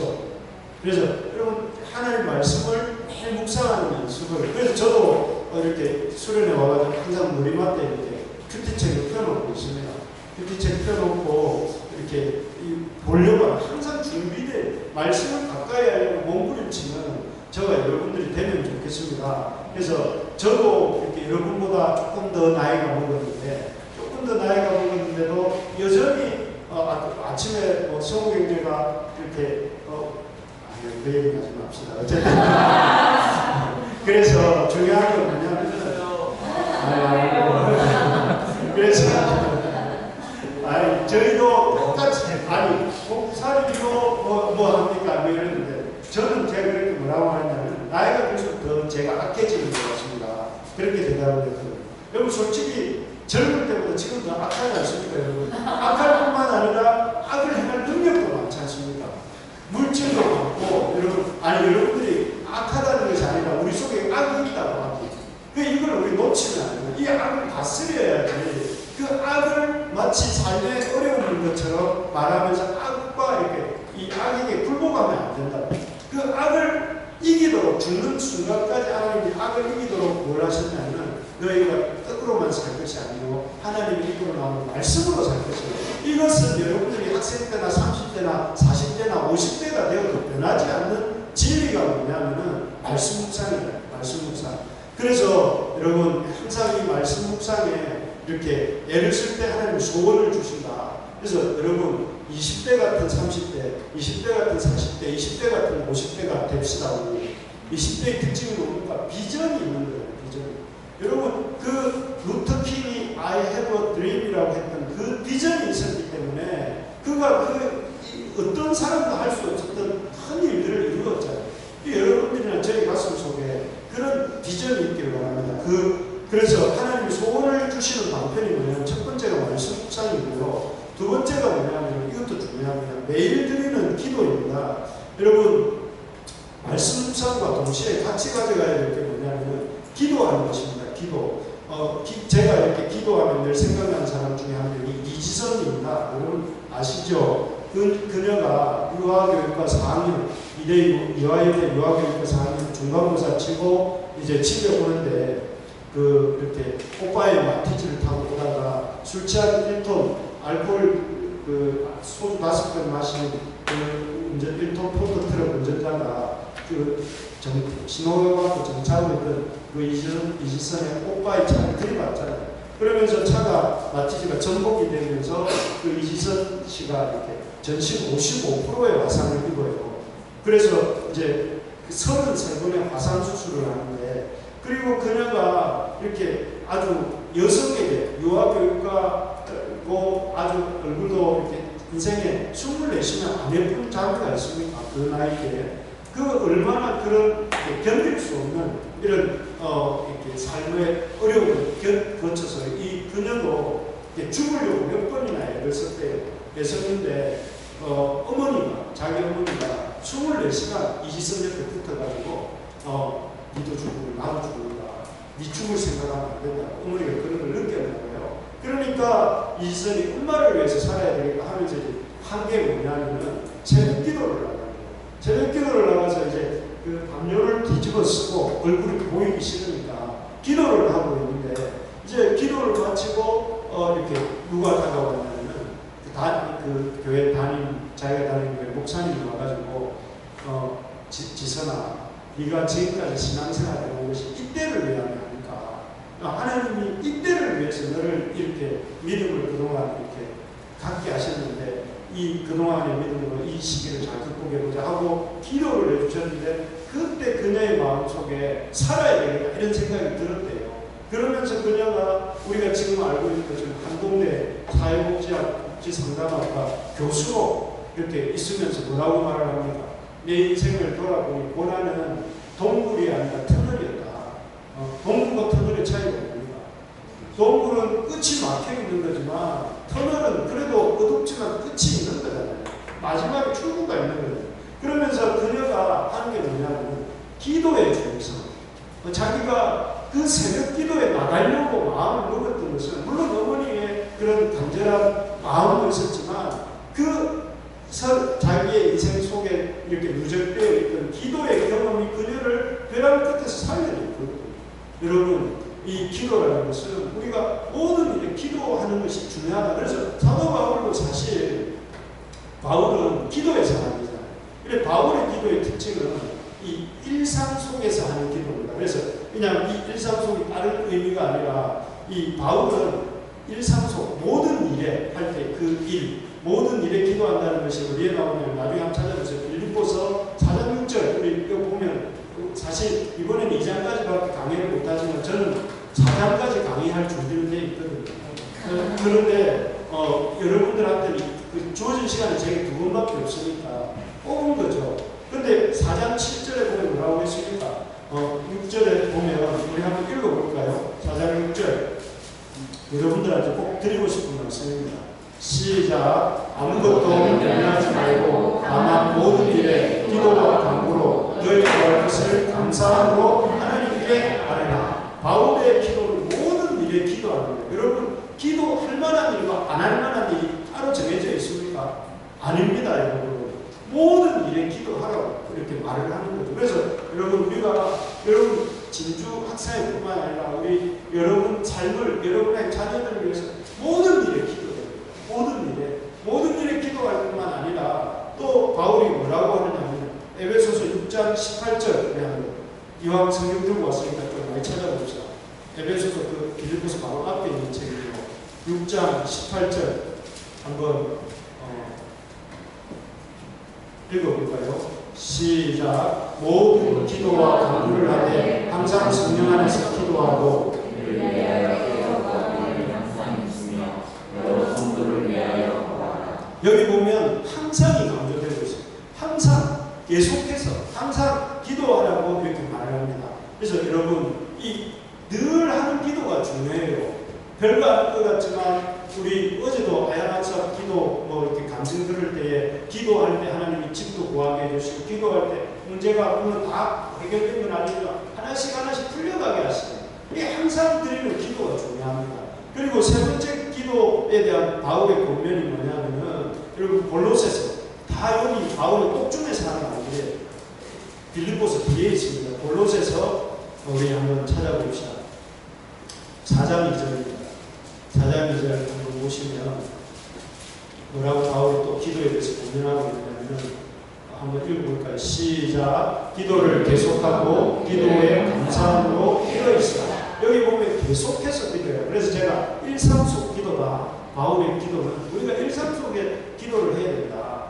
Speaker 1: 그래서 여러분 하나님 말씀을 매일 묵상하는 연습을. 그래서 저도 이렇게 수련회 와가지고 항상 머리맡에 이렇게 큐티책을 펴놓고 있습니다. 큐티책 펴놓고 이렇게 보려고 항상 준비된 말씀을 가까이 하려고 몸부림치면 저가 여러분들이 되면 좋겠습니다. 그래서 저도 이렇게 여러분보다 조금 더 나이가 먹었는데도 여전히 아침에 성우경제가 이렇게 그 얘기 하지 맙시다. 어쨌든 그래서 중요한 건 뭐냐면 그래서 저희도 똑같이 목사님도 뭐 합니까? 뭐 이러는데 저는 제가 그렇게 뭐라고 하냐면 나이가 들수록 더 제가 악해지는 것 같습니다. 그렇게 대답을 했거든요. 여러분 솔직히 젊을 때보다 지금 더 악하지 않습니까, 여러분? 악할 뿐만 아니라 악을 행할 능력도 많지 않습니까? 물질도 많고, 여러분들이 악하다는 것이 아니라 우리 속에 악이 있다고 합니다. 이걸 우리 놓치면 안 돼요. 이 악을 다스려야지. 그 악을 마치 삶의 어려운 것처럼 말하면서 악과 이렇게 이 악에게 굴복하면 안 된다. 그 악을 이기도록 죽는 순간까지 하나님이 악을 이기도록 뭘 하셨냐면 너희가 떡으로만 살 것이 아니고 하나님의 입으로 나오는 말씀으로 살 것이에요. 이것은 여러분들이 학생 때나 30대나 40대나 50대가 되어도 변하지 않는 진리가 뭐냐면은 말씀 묵상이다. 말씀 묵상. 그래서 여러분 항상 이 말씀 묵상에 이렇게 애를 쓸 때 하나님 소원을 주신다. 그래서 여러분 20대 같은 30대, 20대 같은 40대, 20대 같은 50대가 됩시다. 우리 20대의 특징이 뭡니까? 비전이 있는 거예요. 비전. 여러분 그 루터 킹이 I have a dream이라고 했던 그 비전이 있었기 때문에 그가 어떤 사람도 할 수 없었던 큰 일들을 이루었잖아요. 여러분들이나 저희 가슴 속에 그런 비전이 있기를 바랍니다. 그래서 하나님이 소원을 주시는 방편이 뭐냐면 첫 번째가 말씀 묵상이고요. 두 번째가 뭐냐면 이것도 중요합니다. 매일 드리는 기도입니다. 여러분 말씀 묵상과 동시에 같이 가져가야 될 게 뭐냐면 기도하는 것입니다. 기도. 제가 이렇게 기도하면 늘 생각나는 사람 중에 한 명이 이지선입니다. 여러분 아시죠? 그녀가 유아교육과 4학년 이화여대 유아교육과 4학년 중간고사 치고 이제 집에 오는데 이렇게 오빠의 마티즈를 타고 오다가 술 취한 1톤 알코올 소주 5병 마시는 1톤 포토 트럭 운전자가 신호가 정차하고 있던 그 이지선의 오빠의 차를 들이받잖아요. 그러면서 차가 마티즈가 전복이 되면서 그 이지선 씨가 이렇게 전신 55%의 화상을 입어요. 그래서 이제 33번의 화상 수술을 하는데, 그리고 그녀가 이렇게 아주 여성에게 유아교육가고 아주 얼굴도 이렇게 인생에 24시면 안 예쁜 자기가 있습니까? 그 나이에. 그 얼마나 그런 견딜 수 없는 이런 이렇게 삶의 어려움을 거쳐서 이 그녀도 죽으려고 몇 번이나 애를 썼대요. 애썼는데 어머니가, 자기 어머니가 24시간 이지선 옆에 붙어가지고 니도 죽고 나도 죽는다, 니 죽을 생각하면 안 된다, 어머니가 그런 걸 느꼈나봐요. 그러니까 이지선이 엄마를 위해서 살아야 되겠다 하면서 한 게 뭐냐면은 새벽 기도를 나가요. 새벽 기도를 나가서 이제 그 담요를 뒤집어 쓰고 얼굴이 보이기 싫으니까 기도를 하고 있는데, 이제 기도를 마치고 이렇게 누가 다가왔냐면은 그 교회 자기가 다니는 교회 목사님이 와가지고 지선아, 네가 지금까지 신앙생활을 해온 것이 이때를 위함이 아닐까. 하나님이 이때를 위해서 너를 이렇게 믿음을 그동안 이렇게 갖게 하셨는데, 이 그동안의 믿음으로 이 시기를 잘 극복해보자 하고 기도를 해주셨는데, 그때 그녀의 마음속에 살아야 되겠다 이런 생각이 들었대요. 그러면서 그녀가 우리가 지금 알고 있는 것처럼 한동대 사회복지상담학과 교수로 이렇게 있으면서 뭐라고 말을 합니다. 내 인생을 돌아보니 고난은 동굴이 아니라 터널이었다. 동굴과 터널의 차이가 뭡니까? 동굴은 끝이 막혀 있는 거지만 터널은 그래도 어둡지만 끝이 있는 거잖아요. 마지막에 출구가 있는 거예요. 그러면서 그녀가 하는 게 뭐냐면 기도의 중요성. 자기가 그 새벽 기도에 나가려고 마음을 먹었던 것은 물론 어머니의 그런 간절한 마음도 있었지만 자기의 인생 속에 이렇게 누적되어 있던 기도의 경험이 그녀를 벼랑 끝에서 살려냈거든요. 여러분, 이 기도라는 것은 우리가 모든 일에 기도하는 것이 중요하다. 그래서 사도 바울도 사실 바울은 기도의 사람이잖아요. 그래 바울의 기도의 특징은 이 일상 속에서 하는 기도입니다. 그래서 그냥 이 일상 속이 다른 의미가 아니라 이 바울은 일상 속 모든 일에 할 때 모든 일에 기도한다는 것이 어디에 나오냐면 나중에 한번 찾아보세요. 빌립보서 4장 6절 우리 이거 보면 사실 이번에는 2장까지밖에 강의를 못하지만 저는 4장까지 강의할 준비는 되어 있거든요. 그런데 여러분들한테는 그 주어진 시간이 제게 2번밖에 없으니까 뽑은 거죠. 근데 4장 7절에 보면 뭐라고 했습니까? 6절에 보면 우리 한번 읽어볼까요? 4장 6절 여러분들한테 꼭 드리고 싶은 말씀입니다. 시작. 아무것도 염려하지 말고 다만 모든 일에 기도와 간구로 너희 구할 것을 감사함으로 하나님께 아뢰라. 바울의 기도는 모든 일에 기도하는 거예요. 여러분, 기도할 만한 일과 안 할 만한 일이 따로 정해져 있습니까? 아닙니다, 여러분. 모든 일에 기도하라고 이렇게 말을 하는 거죠. 그래서 여러분 진주 학생뿐만 아니라 우리 여러분 삶을, 여러분의 자녀들을 위해서 모든 일에 기도해요. 모든 일에 기도할 뿐만 아니라 또 바울이 뭐라고 하느냐면 에베소서 6장 18절 이왕 성경 들고 왔으니까 좀 많이 찾아봅시다. 에베소서 그 빌립보서 바로 앞에 있는 책이에요. 6장 18절 한번 읽어볼까요? 시작. 모든 기도와 간구를 하되 항상 성령 안에서 기도하고 여기 보면 항상이 강조되고 있어요. 항상 계속해서 항상 기도하라고 이렇게 말을 합니다. 그래서 여러분 늘 하는 기도가 중요해요. 별거 아닐 것 같지만 우리 어제도 아야나사 기도 이렇게 간증 들을 때에 기도할 때 하나님이 집도 구하게 해주시고 기도할 때 문제가 오면 다 해결된 건 아니지만 하나씩 풀려가게 하시네요. 이게 항상 드리는 기도가 중요합니다. 그리고 세 번째 기도에 대한 바울의 권면이 뭐냐면은 여러분 골로새서 다 여기 바울의 꼭중에서 하는 아니에요. 빌립보서 뒤에 있습니다. 골로새서 우리 한번 찾아봅시다. 4장 2절입니다. 4장 2절 한번 보시면 뭐라고 바울이 또 기도에 대해서 권면하고 있냐면은 한번 읽어볼까요? 시작. 기도를 계속하고 기도에 감사함으로 깨어있으라. 여기 보면 계속해서 기도해요. 그래서 제가 일상 속 기도다. 바울의 기도는 우리가 일상 속에 기도를 해야 된다.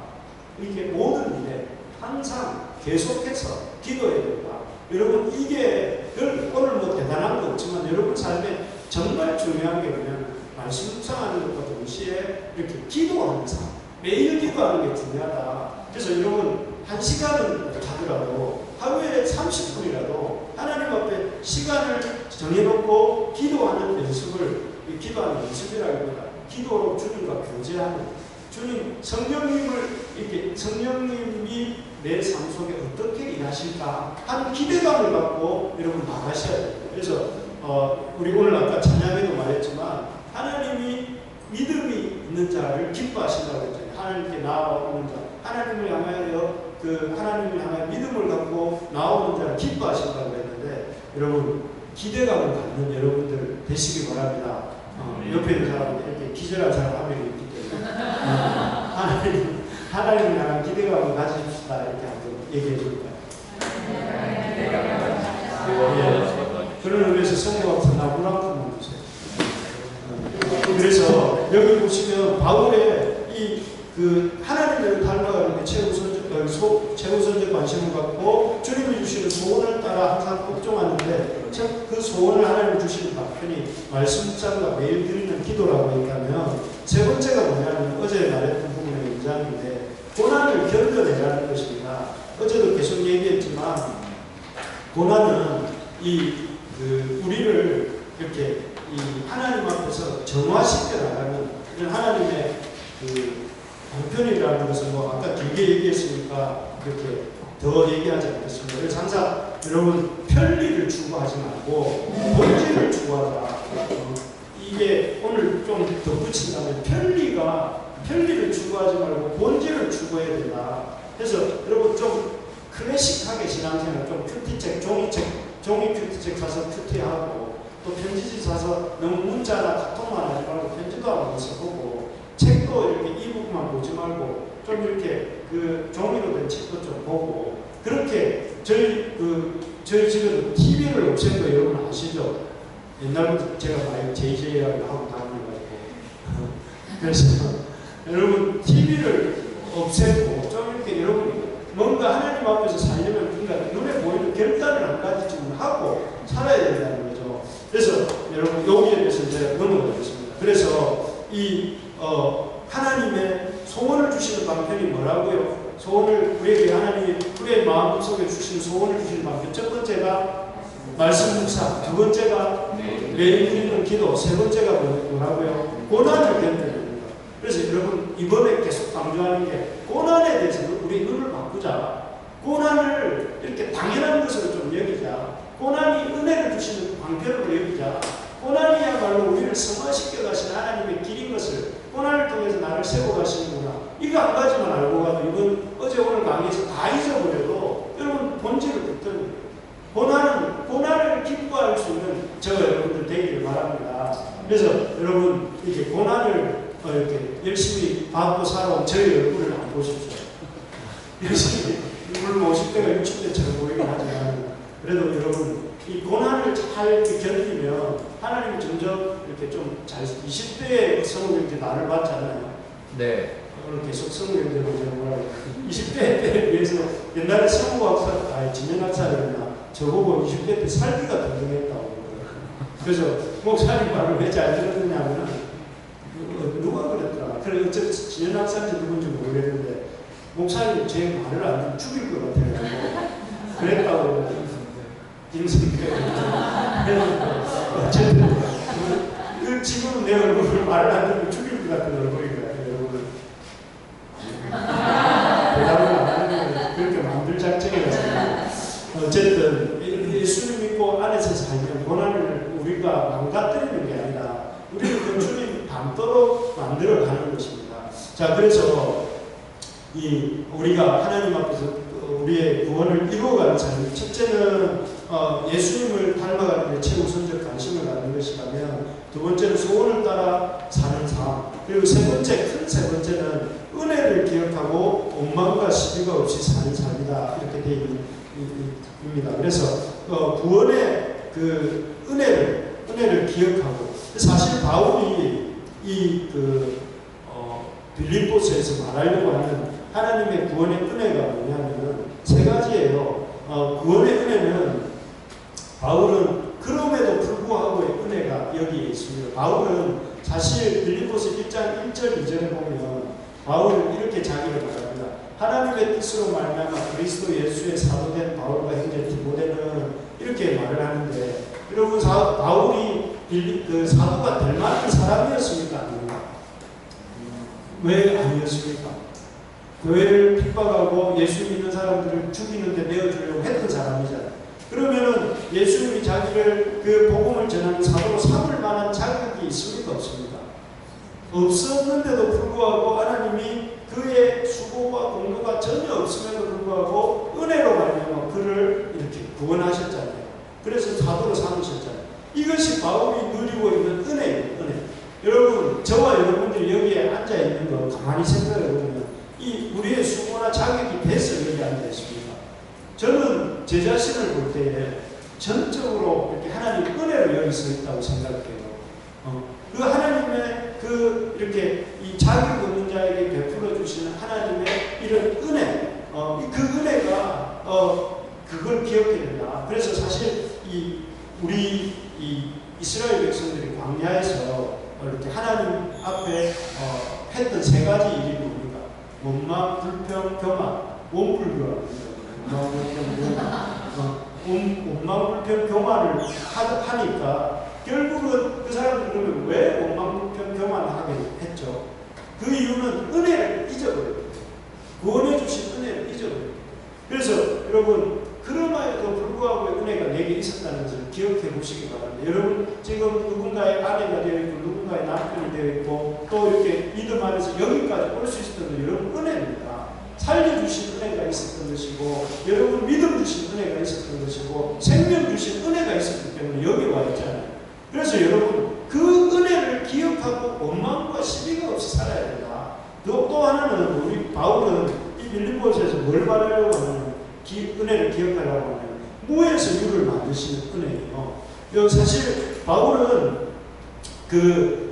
Speaker 1: 이게 모든 일에 항상 계속해서 기도해야 된다. 여러분 이게 오늘 뭐 대단한 거 없지만 여러분 삶에 정말 중요한 게 뭐냐면 말씀 묵상하는 것과 동시에 이렇게 기도하는 삶, 매일 기도하는 게 중요하다. 그래서 여러분 1시간은 가더라도 하루에 30분이라도 하나님 앞에 시간을 정해놓고 기도하는 연습을, 기도하는 연습이라기보다 기도로 주님과 교제하는, 주님 성령님을 이렇게 성령님이 내 삶 속에 어떻게 일하실까 하는 기대감을 갖고 여러분 나가셔야 돼요. 그래서 우리 오늘 아까 찬양에도 말했지만 하나님이 믿음이 있는 자를 기뻐하신다고 했잖아요. 하나님께 나아오는 자, 하나님을 향하여 믿음을 갖고 나오는 자를 기뻐하신다고 했는데 여러분 기대감을 갖는 여러분들 되시기 바랍니다. 옆에 있는 사람한테 이렇게 기절한 사람 한 명이 있기 때문에 하나님을 향한 기대감을 가집시다 이렇게 한번 얘기해 줄까요? 그런 의미에서 성경학서 나무나 한번 주세요. 그래서 여기 보시면 바울의 그 하나님을 닮아가는 게 최우선적 관심을 갖고 주님이 주시는 소원을 따라 항상 걱정하는데 그 소원을 하나님 주시는 답변이 말씀 묵상과 매일 드리는 기도라고 했다면 세 번째가 뭐냐면 어제 말했던 부분의 연장인데 고난을 견뎌내라는 것입니다. 어제도 계속 얘기했지만 고난은 우리를 이렇게 하나님 앞에서 정화시켜 나가는 하나님의 방편이라는 것은 뭐 아까 길게 얘기했으니까 그렇게 더 얘기하지 않겠습니다. 그래서 항상 여러분 편리를 추구하지 말고 본질을 추구하자. 이게 오늘 좀 덧붙인다면 편리를 추구하지 말고 본질을 추구해야 된다. 그래서 여러분 좀 클래식하게 신앙생활, 좀 큐티책, 종이 큐티책 사서 큐티하고 또 편지지 사서 너무 문자나 카톡만 하지 말고 편지도 한번 써보고 책도 이렇게 이북만 보지 말고 좀 이렇게 그 종이로 된 책도 좀 보고 그렇게 저희 집에도 TV를 없앤 거 여러분 아시죠? 옛날부터 제가 많이 JJ라고 하고 다녀가지고 그래서 여러분 TV를 없애고 좀 이렇게 여러분 뭔가 하나님 앞에서 살려면 그러니까 눈에 보이는 결단을 한 가지쯤은 하고 살아야 된다는 거죠. 그래서 여러분 여기에 대해서 이제 넘어가겠습니다. 그래서 하나님의 소원을 주시는 방편이 뭐라고요? 소원을 우리에게 하나님이 우리의 마음속에 주시는 소원을 주시는 방편. 첫 번째가 말씀 묵상, 두 번째가 매일 드리는 기도, 세 번째가 뭐라고요? 고난을 견뎌내는 것. 그래서 여러분 이번에 계속 강조하는 게 고난에 대해서 우리 눈을 바꾸자. 고난을 이렇게 당연한 것으로 좀 여기자. 고난이 은혜를 주시는 방편으로 여기자. 고난이야말로 우리를 성화시켜 가신 하나님의 길인 것을 고난을 통해서 나를 세워 가시는구나. 이거 한 가지만 알고 가도 이건 어제 오늘 강의에서 다 잊어버려도 여러분 본질을 붙든 고난을 기뻐할 수 있는 저와 여러분들 되기를 바랍니다. 그래서 여러분 이렇게 고난을 이렇게 열심히 받고 살아온 저희 얼굴을 안 보십시오. 열심히 물론 50대가 60대처럼 보이긴 하지만 그래도 여러분 이 고난을 잘 이렇게 견디면 하나님이 점점 이렇게 좀 잘 20대의 성우경제 나를 봤잖아요.
Speaker 2: 네.
Speaker 1: 오늘 계속 성우경제로 제가 뭐라고 20대 때에 비해서 옛날에 성우학사, 진영학사였나 저보고 20대 때 살기가 든든했다고 그래서 목사님 말을 왜 잘 들었느냐면 누가 그랬더라. 그래 어쨌든 진영학사인지 누군지 모르겠는데 목사님 제 말을 안 듣면 죽일 것 같아요. 그랬다고 김승태 어쨌든 지금 내 얼굴을 말을 안 듣면 죽일 것 같은 얼굴인 거야. 여러분 대답을 안 하는 그렇게 만들 작정이라서 어쨌든 예수님 믿고 안에서 살면 고난을 우리가 망가뜨리는 게 아니라 우리를 그 주님 닮도록 만들어가는 것입니다. 자 그래서 우리가 하나님 앞에서 우리의 구원을 이루어가는 삶. 첫째는 예수님을 닮아가는 데 최우선적 관심을 갖는 것이라면 두 번째는 소원을 따라 사는 삶. 그리고 큰 세 번째는 은혜를 기억하고 원망과 시비가 없이 사는 삶이다. 이렇게 되어 있습니다. 그래서 구원의 그 은혜를 기억하고, 사실 바울이 빌립보서에서 말하려고 하는 하나님의 구원의 은혜가 뭐냐면 세 가지예요. 구원의 은혜는 바울은 그럼에도 불구하고의 은혜가 여기에 있습니다. 바울은 사실 빌립보서 1장 1절 2절에 보면 바울은 이렇게 자기를 말합니다. 하나님의 뜻으로 말미암아 그리스도 예수의 사도된 바울과 형제 디모데는 이렇게 말을 하는데, 여러분 바울이 사도가 될 만한 사람이었습니까? 아닙니까? 왜 아니었습니까? 교회를 핍박하고 예수 믿는 사람들을 죽이는데 내어주려고 했던 사람이잖아요. 그러면은 예수님이 자기를 그 복음을 전하는 사도로 삼을 만한 자격이 있습니까? 없습니까? 없었는데도 불구하고 하나님이 그의 수고와 공로가 전혀 없음에도 불구하고 은혜로 말미암아 그를 이렇게 구원하셨잖아요. 그래서 사도로 삼으셨잖아요. 이것이 바울이 누리고 있는 은혜예요. 은혜. 여러분, 저와 여러분들이 여기에 앉아 있는 거 가만히 생각해 보면 이 우리의 수고나 자격이 돼서 여기 앉아 있습니다. 저는 제 자신을 볼 때에 전적으로 이렇게 하나님 은혜로 여기 서 있다고 생각해요. 그 하나님의 이렇게 이 자격 없는 자에게 베풀어 주시는 하나님의 이런 은혜, 그 은혜가 그걸 기억해야 된다. 그래서 사실 우리 이스라엘 백성들이 광야에서 이렇게 하나님 앞에 했던 세 가지 일이 뭡니까? 원망, 불평, 교만, 원불교합니다. 원망, 불평, 교만을 하니까 결국은 그 사람들은 왜 원망, 불평, 교만을 하게 했죠? 그 이유는 은혜를 잊어버려요. 구원해 주신 은혜를 잊어버려요. 그래서 여러분, 그럼에도 불구하고 은혜가 내게 있었다는 것을 기억해 보시기 바랍니다. 여러분, 지금 누군가의 아내가 되어 있고 누군가의 남편이 되어 있고 또 이렇게 믿음 안에서 여기까지 올 수 있었던 건 여러분 은혜입니다. 살려주신 은혜가 있었던 것이고, 여러분 믿음 주신 은혜가 있었던 것이고, 생명 주신 은혜가 있었기 때문에 여기 와 있잖아요. 그래서 여러분, 그 은혜를 기억하고 원망과 시비가 없이 살아야 된다. 또 하나는 우리 바울은 이 빌립보서에서 뭘 말하려고 하냐면 은혜를 기억하려고 하면 무에서 유를 만드시는 은혜예요. 사실 바울은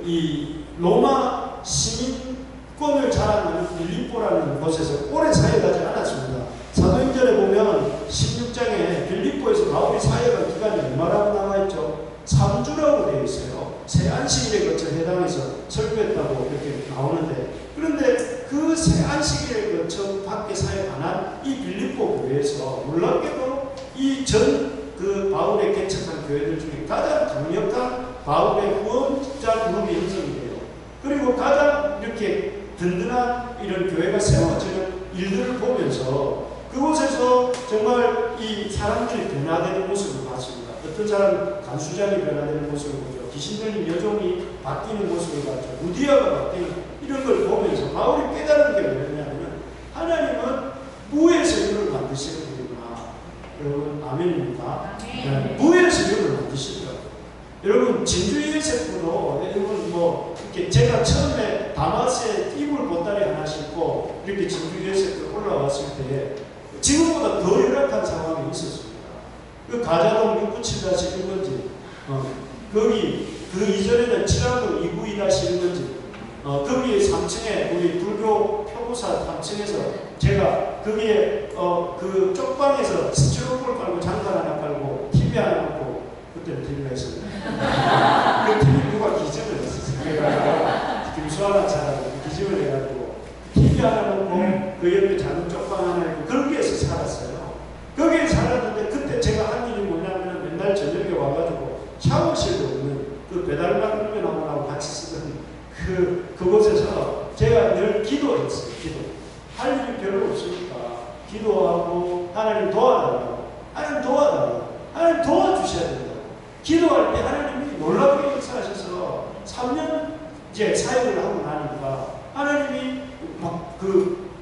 Speaker 1: 이 로마 시민권을 자랑하는 빌립보라는 곳에서 오래 사역하지 않았습니다. 사도행전에 보면 16장에 빌립보에서 바울이 사역한 기간이 얼마라고 나와 있죠? 3주라고 되어 있어요. 새 안식일에 거쳐 해당해서 설교했다고 이렇게 나오는데, 그런데 그 새 안식일에 거쳐 밖에 사역 안 한 이 빌립보 교회에서 놀랍게도 이 바울의 개척한 교회들 중에 가장 강력한 바울의 후원자 그룹이 형성이 돼요. 그리고 가장 이렇게 든든한 이런 교회가 세워지는 일들을 보면서 그곳에서 정말 이 사람들이 변화되는 모습을 봤습니다. 어떤 사람은 간수장이 변화되는 모습을 보죠. 귀신 들린 여종이 바뀌는 모습을 봤죠. 루디아가 바뀌는 이런 걸 보면서 바울이 깨달은 게 뭐냐면 하나님은 무에서 유를 만드시는 분이구나. 여러분 아멘입니까? 네. 무에서 유를 만드시더라고요. 여러분 진주 요셉도 여러분 이렇게 제가 처음에 다마스에 이불 보따리 하나 싣고 이렇게 진주 요셉도 올라왔을 때 지금보다 더 열악한 상황이 있었습니다. 그 가자동 697-1번지 거기 그 이전에는 7항로 292-1번지 거기에 3층에 우리 불교 표고사 3층에서 제가 거기에 그 쪽방에서 스티로폴 깔고 장판 하나 깔고 TV 하나 놓고, 그때는 TV가 있었는데 그 TV 누가 기증을 했었어요. 그래가지고 김수아가 차라고 기증을 해가지고 TV 하나 놓고 그 옆에 작은 쪽방 하나 있고 거기에서 살았어요. 거기에 살았는데 그때 제가 한 일이 뭐냐면 맨날 저녁에 와가지고 샤워실도 없는 그 배달만 운전하고 같이 쓰던 그곳에서 제가 늘 기도했어요. 할 일이 별로 없으니까 기도하고 하나님 도와달라고, 하나님 도와주셔야 된다고 기도할 때 하나님이 놀랍게 역사하셔서 3년 이제 사역을 하고 나니까 하나님이 막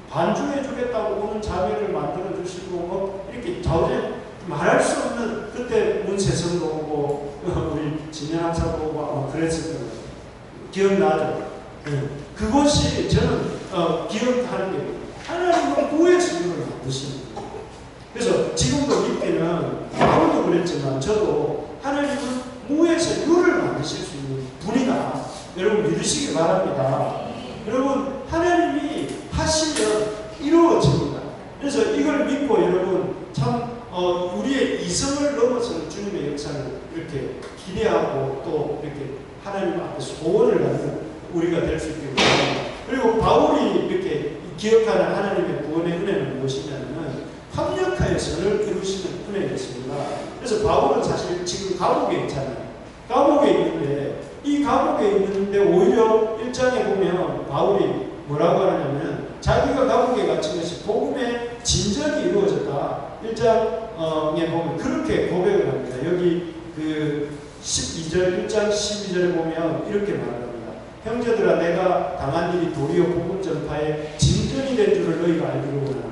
Speaker 1: 반주해 주겠다고 오는 자매를 만들어 주시고 이렇게 좌우에 말할 수 없는, 그때 문세성도 오고 우리 진현학사도 오고 그랬을 거예요. 기억나죠? 그것이 저는 기억하는 게 하나님은 무에서 이걸 만드시는 거예요. 그래서 지금도 믿기는 바울도 그랬지만 저도 하나님은 무에서 유를 만드실 수 있는 분이다. 여러분 믿으시기 바랍니다. 여러분 하나님이 하시면 이루어집니다. 그래서 이걸 믿고 여러분 참 우리의 이성을 넘어서는 주님의 역사를 이렇게 기대하고 또 이렇게 하나님 앞에 소원을 갖는 우리가 될 수 있게 바랍니다. 그리고 바울이 이렇게 기억하는 하나님의 구원의 은혜는 무엇이냐면 합력하여서를 이루시는 은혜였습니다. 그래서 바울은 사실 지금 감옥에 있잖아요. 감옥에 있는데 이 감옥에 있는데 오히려 1장에 보면 바울이 뭐라고 하냐면 자기가 감옥에 갇힌 것이 복음의 진전이 이루어졌다. 1장에 보면 그렇게 고백을 합니다. 여기 그 12절 1장 12절에 보면 이렇게 말합니다. 형제들아 내가 당한 일이 도리어 복음 전파에 진전이 된 줄을 너희가 알기로 원하노라.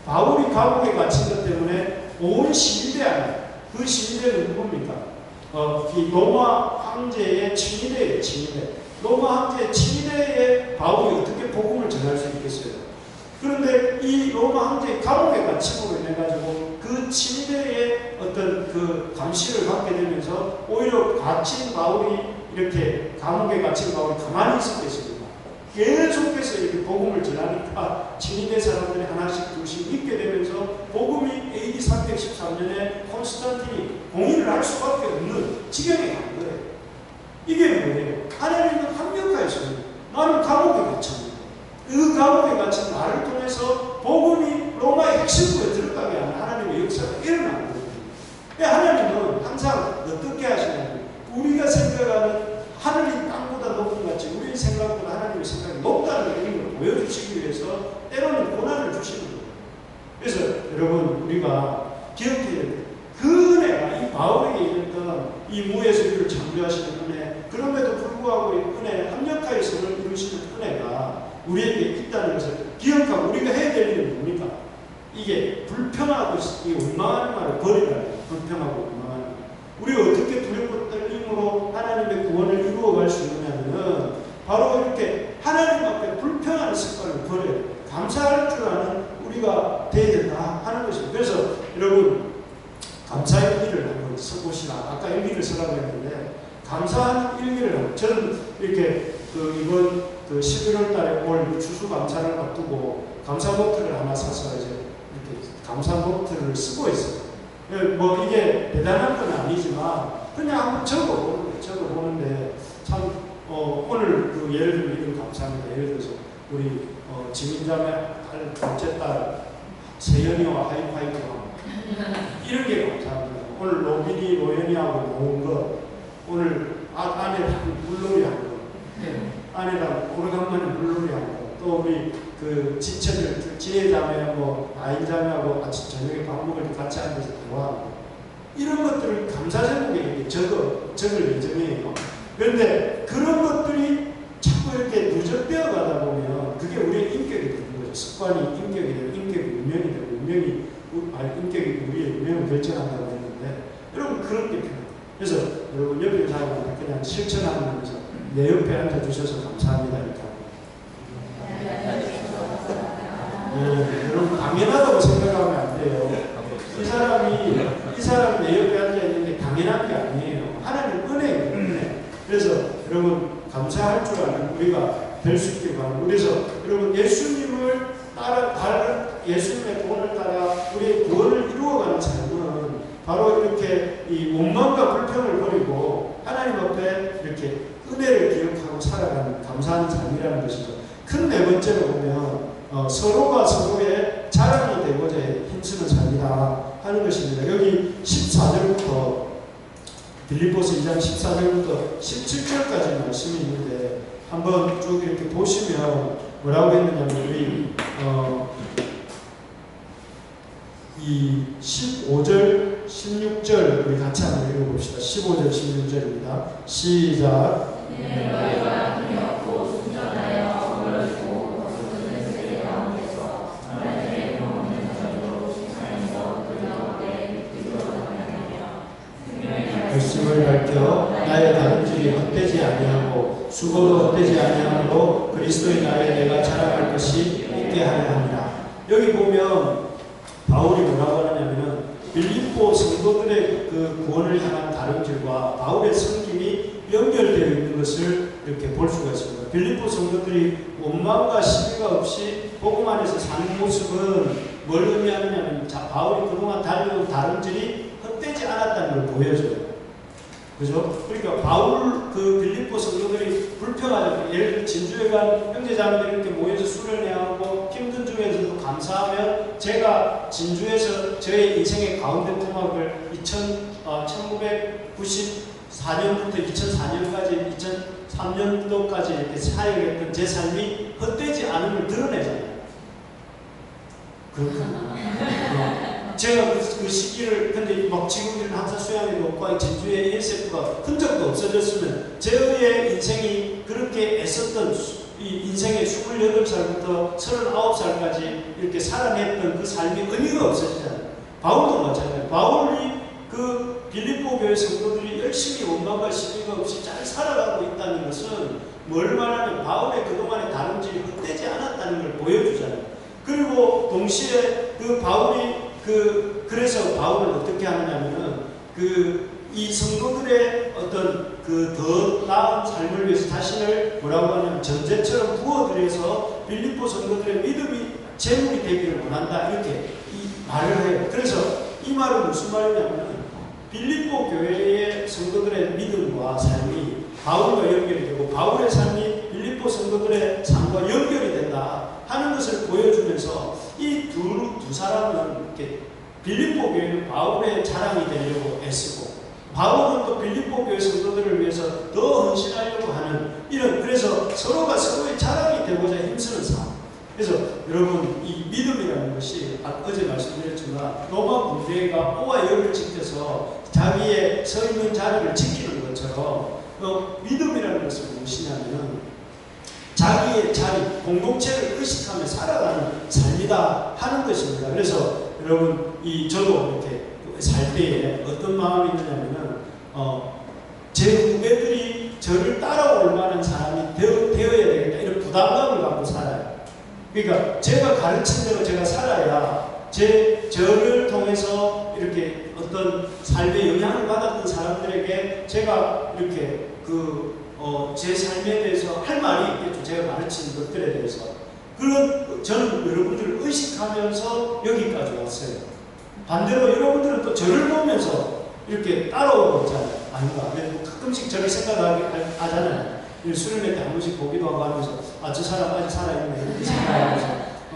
Speaker 1: 바울이 감옥에 갇힌 것 때문에 온 시위대 안에 그 시위대는 누굽니까? 이 로마 황제의 친위대예요. 친위대. 로마 황제의 친위대에 바울이 어떻게 복음을 전할 수 있겠어요? 그런데 이 로마 황제의 감옥에 갇힘으로 인해 가지고 그 친위대의 어떤 그 감시를 받게 되면서 오히려 갇힌 바울이 이렇게 감옥에 갇힌 바울이 가만히 있었겠습니다. 계속해서 이렇게 복음을 전하니까 친위대 사람들이 하나씩 둘씩 믿게 되면서 복음이 AD 313년에 콘스탄틴이 공인을 할 수밖에 없는 지경에 간 거예요. 이게 뭐예요? 하나님은 합력하였습니다. 나는 감옥에 갇혔습니다. 그 감옥에 갇힌 나를 통해서 복음이 로마의 핵심부에 들어가게 하는 하나님의 역사가 일어나는 거예요. 하나님은 항상 어떻게 하시냐면 우리가 생각하는 하늘이 땅보다 높은 것 같이 우리의 생각보다 하나님의 생각이 높다는 걸 보여주시기 위해서 때로는 고난을 주시는 거예요. 그래서 여러분 우리가 기억해야 돼요. 그 은혜가 이 바울에게 있었던 이 무에서 유를 창조하시는 은혜, 그럼에도 불구하고 이 은혜, 합력하여서를 이루시는 은혜가 우리에게 있다는 것을 기억하고 우리가 해야 될 일은 뭡니까? 이게 불평하고 이 원망하는 말을 버리라. 불평하고 원망하는 말. 우리가 어떻게 두렵고 떨림으로 하나님의 구원을 이루어갈 수 있느냐면 바로 이렇게 하나님 앞에 불평하는 습관을 버려요. 감사할 줄 아는 우리가 되어야 된다 하는 것입니다. 그래서 여러분 감사의 일기를 한번 써보시라. 아까 일기를 쓰라고 했는데 감사하는 일기를 하고 저는 이렇게 이번 11월 달에 올 추수감사를 앞두고 감사 노트를 하나 사서 이제 이렇게 감사 노트를 쓰고 있어요. 뭐 이게 대단한 건 아니지만 그냥 한번 적어보는데 참 오늘 예를 들면 이런 감사합니다. 예를 들어서 우리 지민자매 둘째 딸 세연이와 하이파이브하고 이런 게 감사합니다. 오늘 로빈이 로연이하고 모은 거, 오늘 아내랑 물놀이 한 거, 아내랑 오래간만에 물놀이 한 거, 또 우리 그 지체들 지혜자매하고 아인자매하고 같이 저녁에 밥 먹을 때 같이 앉아서 대화하고 이런 것들을 감사 제목에 이렇게 적을 예정이에요. 그런데 그런 것들이 자꾸 이렇게 누적되어 가다 보면 그게 우리의 인격이 되는 거죠. 습관이 인격이 되고 인격이 운명이 되고 인격이 우리의 운명을 결정한다고 했는데 여러분 그런 게 필요해요. 그래서 여러분 옆에 사람한테 그냥 실천하면서 내 옆에 앉아주셔서 감사합니다 이렇게 하고 여러분 당연하다고 생각하면 안 돼요. 이 사람이 내 옆에 앉아있는 게 당연한 게 아니에요. 하나님 은혜예요. 은혜. 그래서 여러분 감사할 줄 아는 우리가 될 수 있게 바랍니다. 그래서 여러분 예수님을 예수님의 구원을 따라 우리의 구원을 이루어가는 삶은 바로 이렇게 이 원망과 불평을 버리고 하나님 앞에 이렇게 은혜를 기억하고 살아가는 감사하는 삶이라는 것이죠. 큰 네 번째로 보면 서로가 서로의 자랑이 되고자 힘쓰는 삶이다 하는 것입니다. 여기 14절부터 빌립보서 2장 14절부터 17절까지 말씀이 있는데 한번 쭉 이렇게 보시면 뭐라고 했느냐면 우리 이 15절, 16절 우리 같이 한번 읽어봅시다. 15절, 16절입니다. 시작. 말씀을 밝혀 나의 다른 길이 헛되지 아니하고 수고도 헛되지 아니하므로 그리스도의 날에 내가 자랑할 것이 있게 하려 합니다. 여기 보면 바울이 뭐라고 하느냐면은 빌립보 성도들의 그 구원을 향한 다름질과 바울의 섬김이 연결되어 있는 것을 이렇게 볼 수가 있습니다. 빌립보 성도들이 원망과 시비가 없이 복음 안에서 사는 모습은 뭘 의미하느냐면 바울이 그동안 달려온 다름질이 헛되지 않았다는 걸 보여줘요. 그죠? 그러니까 바울 그 빌립보 성도들이 불평하죠. 예를 들어 진주에 간 형제자매들이 이렇게 모여서 수련회 하고 힘든 중에서도 감사하면 제가 진주에서 저의 인생의 가운데 토막을 1994년부터 2004년까지 2003년도까지 이렇게 사역했던 제 삶이 헛되지 않음을 드러내잖아요. 그렇구나. 제가 그 시기를, 근데 막 지금은 항상 수양에도 없고 진주의 ESF가 흔적도 없어졌으면 저의 인생이 그렇게 애썼던 이 인생의 28살부터 39살까지 이렇게 살아냈던 그 삶이 의미가 없어지잖아요. 바울도 마찬가지예요. 바울이 그 빌립보 교회 성도들이 열심히 원망과 시비가 없이 잘 살아가고 있다는 것은 뭘 말하면 바울의 그동안의 다름질이 헛되지 않았다는 걸 보여주잖아요. 그리고 동시에 그 바울이 그래서 바울은 어떻게 하느냐면은 이 성도들의 어떤 더 나은 삶을 위해서 자신을 뭐라고 하냐면 전제처럼 부어들여서 빌립보 성도들의 믿음이 제물이 되기를 원한다. 이렇게 말을 해요. 그래서 이 말은 무슨 말이냐면은 빌립보 교회의 성도들의 믿음과 삶이 바울과 연결이 되고 바울의 삶이 빌립보 성도들의 삶과 연결이 된다 하는 것을 보여주면서 이 두 사람은 이렇게 빌립보 교회는 바울의 자랑이 되려고 애쓰고 바울은 또 빌립보 교회 성도들을 위해서 더 헌신하려고 하는 그래서 서로가 서로의 자랑이 되고자 힘쓰는 삶. 그래서 여러분 이 믿음이라는 것이 어제 말씀드렸지만 로마 군대가 오와 열을 지켜서 자기의 서 있는 자리를 지키는 것처럼 믿음이라는 것은 무엇이냐면 자기의 자리, 공동체를 의식하며 살아가는 삶이다 하는 것입니다. 그래서 여러분 저도 이렇게 살 때에 어떤 마음이 있느냐면은 제 후배들이 저를 따라올 만한 사람이 되어야 되겠다 이런 부담감을 갖고 살아요. 그러니까 제가 가르친 대로 제가 살아야 저를 통해서 이렇게 어떤 삶에 영향을 받았던 사람들에게 제가 이렇게 제 삶에 대해서 할 말이 있겠죠. 제가 가르친 것들에 대해서. 저는 여러분들을 의식하면서 여기까지 왔어요. 반대로 여러분들은 또 저를 보면서 이렇게 따라오고 있잖아요. 아닌가? 가끔씩 저를 생각하잖아요. 수련회 때 한 번씩 보기도 하고 하면서 저 사람 아직 살아있네. 이렇게 생각하면서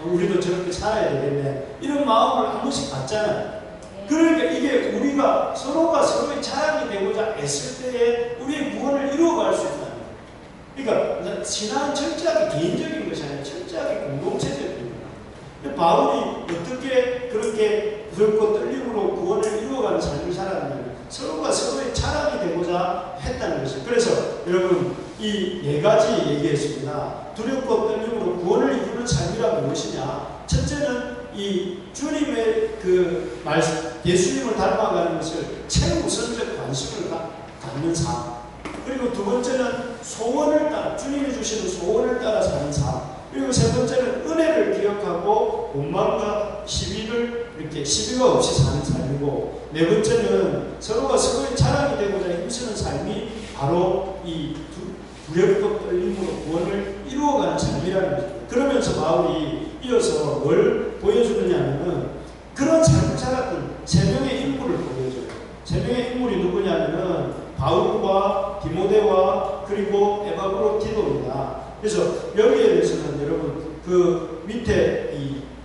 Speaker 1: 우리도 저렇게 살아야 되겠네. 이런 마음을 한 번씩 갖잖아요. 그러니까 이게 우리가 서로가 서로의 자랑이 되고자 애쓸 때에 우리의 구원을 이루어갈 수 있다는 거예요. 그러니까 신앙은 철저하게 개인적인 것이 아니라 철저하게 공동체적입니다. 바울이 어떻게 그렇게 두렵고 떨림으로 구원을 이루어가는 삶을 살았냐면 서로가 서로의 자랑이 되고자 했다는 것이에요. 그래서 여러분 이 네 가지 얘기했습니다. 두렵고 떨림으로 구원을 이루는 삶이란 무엇이냐? 첫째는 이 주님의 예수님을 닮아가는 것을 최우선적 관심을 갖는 삶. 그리고 두 번째는 소원을 따라, 주님이 주시는 소원을 따라 사는 삶. 그리고 세 번째는 은혜를 기억하고 원망과 시비가 없이 사는 삶이고, 네 번째는 서로가 서로의 자랑이 되고자 힘쓰는 삶이 바로 이 두렵고 떨림으로 구원을 이루어가는 삶이라는 거죠. 그러면서 바울이 이어서 뭘 보여주느냐면은 그런 삶을 살았던 세 명의 인물을 보여줘요. 세 명의 인물이 누구냐면은 바울과 디모데와 그리고 에바브로디도입니다. 그래서 여기에 대해서는 여러분 밑에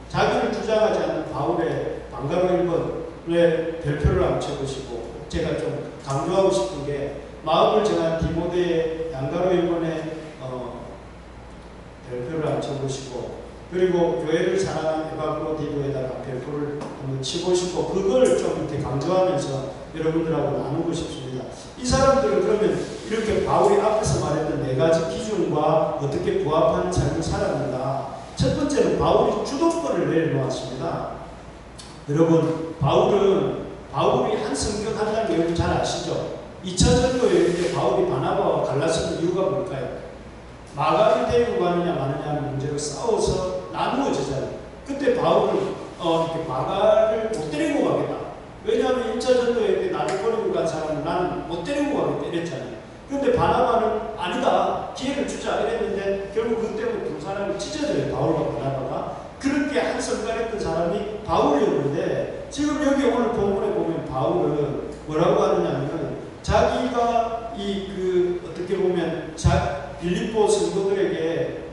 Speaker 1: 자기를 주장하지 않는 바울의 방가로 1번의 별표를 한번 쳐보시고, 제가 좀 강조하고 싶은 게 마음을 정한 디모데의 양가로 1번의 별표를 한번 쳐보시고, 그리고 교회를 사랑하는 에바브로디도에다가 별표를 한번 치보시고, 그걸 좀 이렇게 강조하면서 여러분들하고 나누고 싶습니다. 이 사람들은 그러면 이렇게 바울이 앞에서 말했던 네 가지 기준과 어떻게 부합하는 삶을 살았는가? 첫 번째는 바울이 주도권을 내려놓았습니다. 여러분, 바울이 한 성경 하나는 여러분 잘 아시죠? 2차 전도 여행 때 바울이 바나바와 갈라서는 이유가 뭘까요? 마가를 데리고 가느냐 마느냐 하는 문제로 싸워서 나누어지잖아요. 그때 바울은 이렇게 마가를 못 데리고 가겠다. 왜냐하면 1차 전도 여행 때 나를 버리고 간 사람은 나는 못 데리고 가겠다 이랬잖아요. 근데 바나바는 아니다, 기회를 주자 이랬는데 결국 그때부터 두 사람이 찢어져요. 바울과 바나바가. 그렇게 한성깔했던 사람이 바울이었는데 지금 여기 오늘 본문에 보면 바울은 뭐라고 하느냐면 자기가 어떻게 보면 빌립보 성도들에게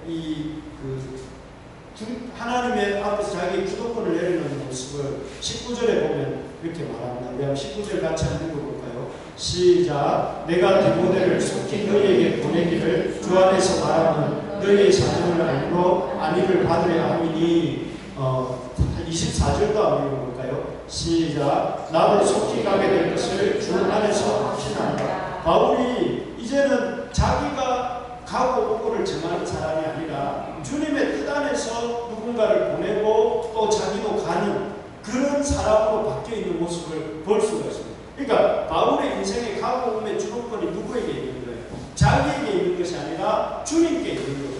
Speaker 1: 하나님의 앞에서 자기의 주도권을 내리는 모습을 19절에 보면 이렇게 말합니다. 우리 한번 19절 같이 한번 읽어볼까요? 시작. 내가 디모데를 속히 너희에게 보내기를 주 안에서 말하면 너희의 사정을 알고 안위를 받으려 함이니 24절도 한번 읽어볼까요? 시작. 나도 속히 가게 될 것을 주 안에서 확신한다. 바울이 이제는 자기가 가고 오고를 정하는 사람이 아니라 주님의 뜻 안에서 누군가를 보내고 또 자기도 가는 그런 사람으로 바뀌어 있는 모습을 볼 수가 있습니다. 그러니까 바울의 인생의 가고 오의 주도권이 누구에게 있는 거예요? 자기에게 있는 것이 아니라 주님께 있는 거예요.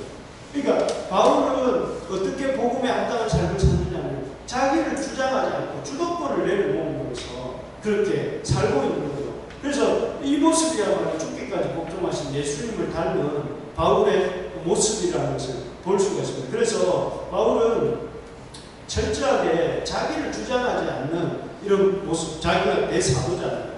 Speaker 1: 그러니까 바울은 어떻게 복음의 앞당을 삶을 찾느냐면 자기를 주장하지 않고 주도권을 내려놓음으로써 그렇게 살고 있는 거죠. 그래서 이 모습이야말로 죽기까지 복종하신 예수님을 닮은 바울의 모습이라는 것을 볼 수가 있습니다. 그래서 바울은 철저하게 자기를 주장하지 않는 이런 모습, 자기가 내 사도잖아요.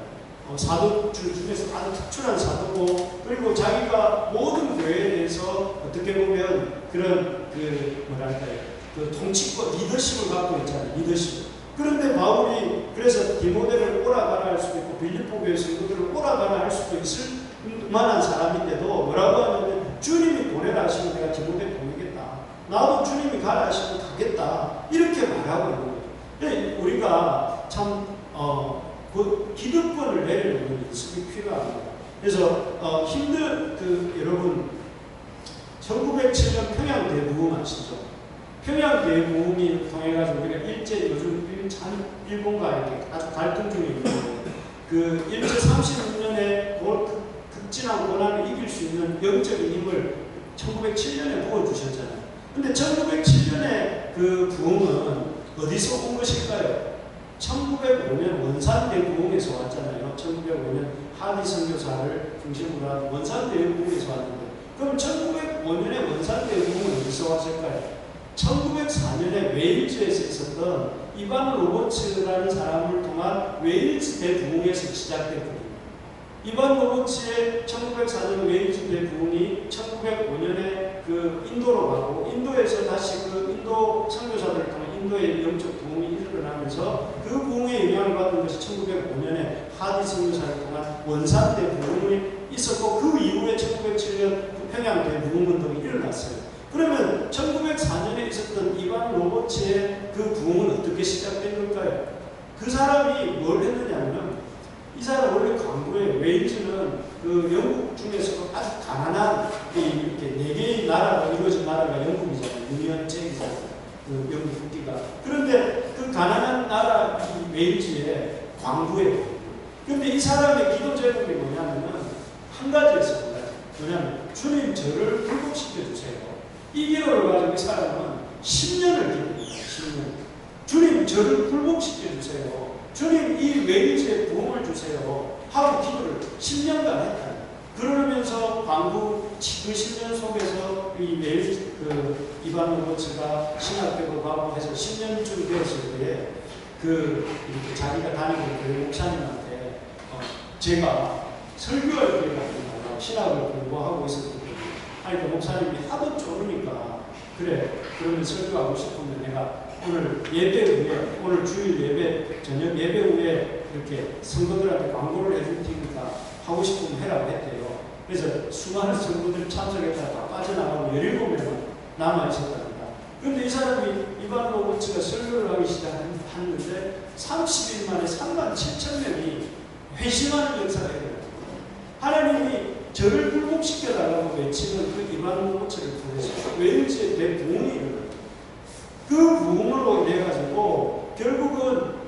Speaker 1: 사도들 중에서 아주 특출한 사도고, 그리고 자기가 모든 교회에 대해서 어떻게 보면 그런 통치권, 리더십을 갖고 있잖아요. 리더십. 그런데 바울이 그래서 디모데를 오라가라 할 수도 있고 빌립보 교회 성도들을 오라가라 할 수도 있을 만한 사람인데도 뭐라고 하냐면 주님이 보내라 하시면 내가 디모데 보내겠다. 나도 주님이 가라 하시면 가겠다. 이렇게 말하고 있는 거예요. 우리가 참 그 기득권을 내려놓는 연습이 필요합니다. 그래서 여러분 1907년 평양 대부흥 아시죠? 평양 대부흥이 통해가지고 우리가 요즘 일본과 이렇게 아주 갈등 중에 있는데 그 일제 36년에 극진한 고난을 이길 수 있는 영적인 힘을 1907년에 부어주셨잖아요. 근데 1907년에 그 부흥은 어디서 온 것일까요? 1905년 원산 대부흥에서 왔잖아요. 1905년 한의 선교사를 중심으로 한 원산 대부흥에서 왔는데 그럼 1905년에 원산 대부흥은 어디서 왔을까요? 1904년에 웨일즈에서 있었던 이반 로버츠라는 사람을 통한 웨일즈 대부흥에서 시작됐거든요. 이반 로버츠의 1904년 웨일즈 대부흥이 1905년에 그 인도로 가고 인도에서 다시 그 인도 선교사들을 통해 인도의 영적 부흥이 일어나면서 그 부흥에 영향을 받은 것이 1905년에 하디 선교사를 통한 원산 대부흥이 있었고 그 이후에 1907년 평양 대부흥 운동이 일어났어요. 그러면 1904년에 있었던 이반 로버츠의 그 부흥은 어떻게 시작된 걸까요? 그 사람이 뭘 했느냐면 이 사람 원래 광부예요. 웨일즈는 그 영국 중에서도 아주 가난한 이렇게 4개의 나라가 이루어진 나라가 영국이잖아요. 유니언 잭이잖아요. 그 영국 국기가. 그런데 그 가난한 나라 이 웨일즈의 광부예요. 그런데 이 사람의 기도 제목이 뭐냐면은 한 가지였습니다. 뭐냐면 주님 저를 굴복시켜 주세요. 이 기도를 가지고 이 사람은 10년을 기도합니다. 10년. 주님 저를 굴복시켜 주세요. 주님 이 웨일즈에 부흥을 주세요. 하고 기도를 10년간 했다. 그러면서 광부 그 10년 속에서 이 웨일즈 이반 로버츠가 신학교로 가고 해서 10년쯤 되었을 때에 이렇게 자기가 다니는 교회 목사님한테 제가 설교할 기회가 있다고 신학을 공부하고 있었거든요. 아니 그 목사님이 하도 좁으니까 그래 그러면 설교하고 싶으면 내가 오늘 예배 후에 오늘 주일 예배 저녁 예배 후에 이렇게 성도들한테 광고를 해줄 테니까 하고 싶으면 해라고 했대요. 그래서 수많은 성도들이 참석했다가 다 빠져나가고 17명만 남아있었답니다. 그런데 이 사람이 이반 로버츠가 설교를 하기 시작했는데 30일 만에 37,000명이 회심하는 역사가 일어났습니다. 하나님이 저를 굴복시켜달라고 외치는 그 이반 로버츠를 통해서 웨일즈의 대부흥이 일어났습니다. 그 부흥으로 인해가지고 결국은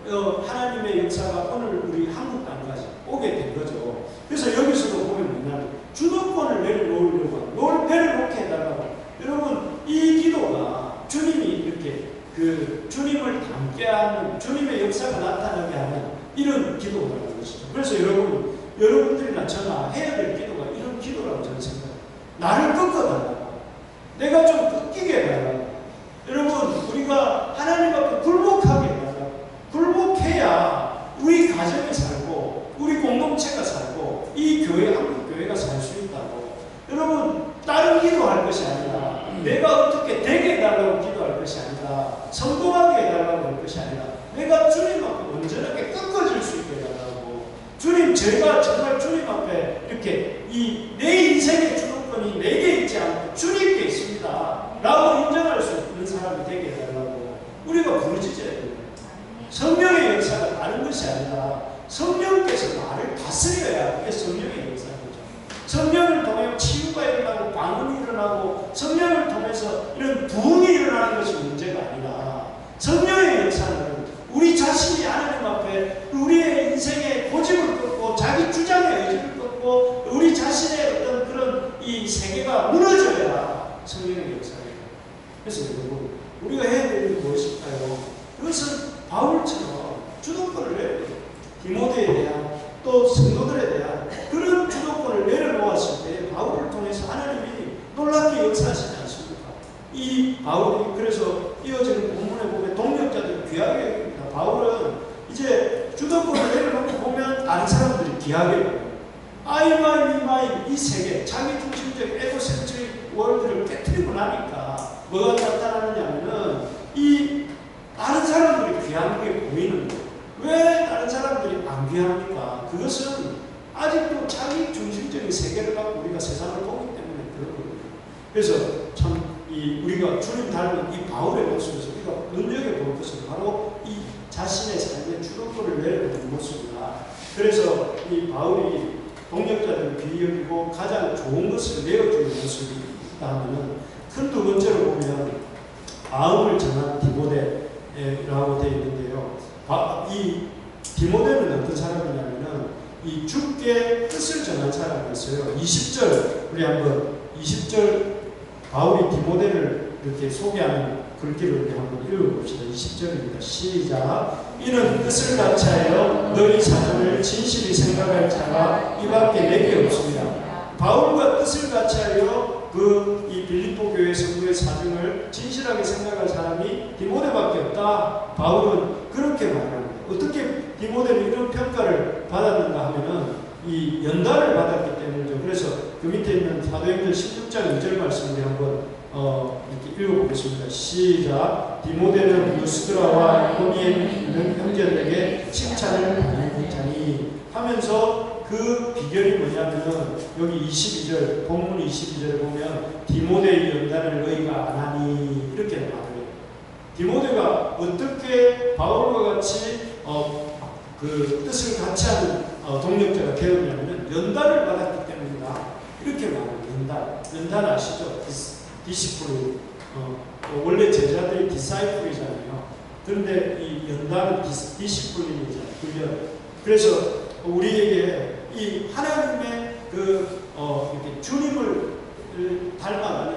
Speaker 1: 하나님의 역사가 오늘 우리 한국 땅까지 오게 된 거죠. 그래서 여기서도 보면 뭐냐면 주도권을 내려놓으려고 내려놓게 해달라고. 여러분 이 기도가 주님이 이렇게 그 주님을 담게하는 주님의 역사가 나타나게 하는 이런 기도라는 것이죠. 그래서 여러분들이나 저나 해야 될 기도가 이런 기도라고 저는 생각해요. 나를 꺾어달라고. 내가 좀 꺾이게 해달라고. 여러분 우리가 하나님 앞에 굴복하게 해달라고. 굴복해야 우리 가정이 살고 우리 공동체가 살고 이 교회 한국 교회가 살 수 있다고. 여러분 다른 기도할 것이 아니라 내가 어떻게 되게 해달라고 기도할 것이 아니라 성공하게 해달라고 할 것이 아니라 내가 주님 앞에 온전하게 꺾어질 수 있게 해달라고. 주님 제가 정말 주님 앞에 이렇게 내 인생의 주도권이 내게 있지 않고 주님께 있습니다 라고 인정할 수 있는 사람이 되게 해달라고 우리가 부르짖어야 됩니다. 성령의 역사가 다른 것이 아니라 성령께서 나를 다스려야 그게 성령의 역사인 거죠. 성령을 통해 치유가 일어나고 방언이 일어나고 성령을 통해서 이런 부흥이 일어나는 것이 문제가 아니라 성령의 역사는 우리 자신이 하나님 앞에 우리의 인생의 고집을 꺾고 자기 주장의 의지를 꺾고 우리 자신의 어떤 그런 이 세계가 무너져야 성령의 역사예요. 그래서 여러분 우리가 해야 될 일이 무엇일까요? 그것은 바울처럼 주도권을 내야 돼요. 디모데에 대한 또 성도들에 대한 그런 주도권을 내려놓았을 때 바울을 통해서 하나님이 놀랍게 역사하시지 않습니까? 이 바울이 그래서 이어지는 본문에 보면 동력자들 귀하게 여깁니다. 바울은 이제 주도권을 내려놓고 보면 다른 사람들이 귀하게 여겨요. 아이마이 이 세계 자기 중심적 에고센트릭 월드를 깨뜨리고 나니까 뭐가 나타나느냐면은 이 다른 사람들이 귀한 게 보이는 거예요. 왜 다른 사람들이 안 귀합니까? 그것은 아직도 자기 중심적인 세계를 갖고 우리가 세상을 보기 때문에 그런 거예요. 그래서 참 우리가 주님 닮은 이 바울의 모습에서 우리가 눈여겨볼 것은 바로 이 자신의 삶의 주도권을 내려놓는 모습이다. 그래서 이 바울이 동력자들을 귀히 여기고 가장 좋은 것을 내어주는 모습이 있다 하면 큰 두 번째로 보면 마음을 전한 디모데라고 되어 있는데요. 이 디모데는 어떤 사람이냐면은 이 주께 뜻을 전한 사람이었어요. 20절 우리 한번 20절 바울이 디모데를 이렇게 소개하는 글귀를 한번 읽어봅시다. 20절입니다. 시작. 이는 뜻을 같이 하여 너희 사정을 진실히 생각할 자가 이밖에 내게 없습니다. 바울과 뜻을 같이 하여 이 빌립보 교회 성도의 사정을 진실하게 생각할 사람이 디모데밖에 없다. 바울은 그렇게 말합니다. 어떻게 디모데는 이런 평가를 받았는가 하면은 이 연단을 받았기 때문이죠. 그래서 그 밑에 있는 사도행전 16장 2절 말씀을 한번 이렇게 읽어보겠습니다. 시작. 디모데는 루스드라와 이고니에 있는 형제들에게 칭찬을 받는 자니 하면서 그 비결이 뭐냐면은 여기 22절 본문 22절에 보면 디모데의 연단을 너희가 안 하니 이렇게 말해요. 디모데가 어떻게 바울과 같이 그 뜻을 같이 하는 동력자가 되었냐면 연단을 받았기 때문이다. 이렇게 말해요. 연단 아시죠? 디시플린. 원래 제자들이 디사이플이잖아요. 그런데 이 연단은 디시플린이잖아요. 훈련. 그래서 우리에게 이 하나님의 이렇게 주님을 닮아가는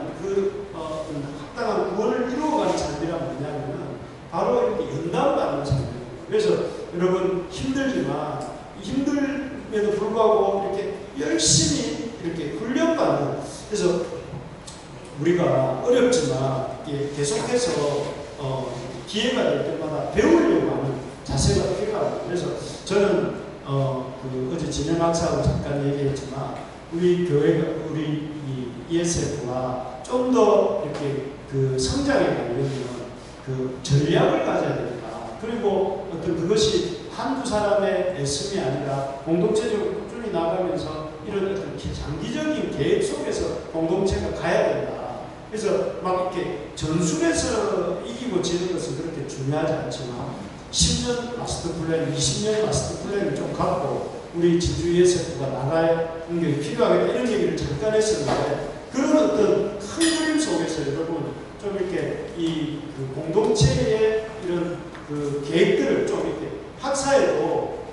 Speaker 1: 합당한 구원을 이루어가는 삶이란 뭐냐면은 바로 이렇게 연단받는 삶이에요. 그래서 여러분 힘들지만 힘듦에도 불구하고 이렇게 열심히 이렇게 훈련받는. 그래서 우리가 어렵지만 계속해서 기회가 될 때마다 배우려고 하는 자세가 필요합니다. 그래서 저는 어제 진영 학사하고 잠깐 얘기했지만 우리 교회가 우리 ESF가 좀 더 이렇게 그 성장에 가려면 그 전략을 가져야 됩니다. 그리고 어떤 그것이 한두 사람의 애씀이 아니라 공동체적으로 꾸준히 나가면서 이런 어떤 장기적인 계획 속에서 공동체가 가야 된다. 그래서 막 이렇게 전술에서 이기고 지는 것은 그렇게 중요하지 않지만 10년 마스터 플랜, 20년 마스터 플랜을 좀 갖고 우리 진주 ESF가 나가는 게 필요하겠다 이런 얘기를 잠깐 했었는데 그런 어떤 큰 그림 속에서 여러분 좀 이렇게 그 공동체의 이런 그 계획들을 좀 이렇게 학사에도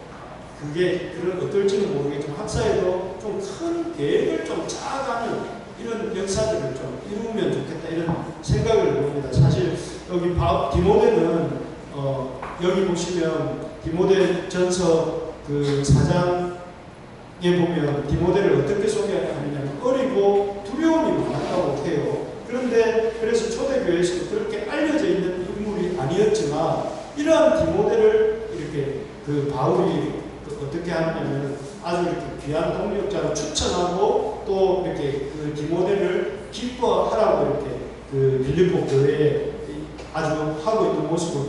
Speaker 1: 그게 그런 어떨지는 모르겠지만 학사에도 좀 큰 계획을 좀 짜가는 이런 역사들을 좀 이루면 좋겠다 이런 생각을 봅니다. 사실 여기 디모데는 여기 보시면 디모데 전서 그 4장에 보면 디모데를 어떻게 소개하냐면 어리고 두려움이 많았다고 해요. 그런데 그래서 초대교회에서도 그렇게 알려져 있는 인물이 아니었지만 이러한 디모데를 이렇게 그 바울이 어떻게 하냐면 아주 이렇게 귀한 동력자로 추천하고 또 이렇게 그 디모데를 기뻐하라고 이렇게 그 빌립보 교회에 아주 하고 있는 모습을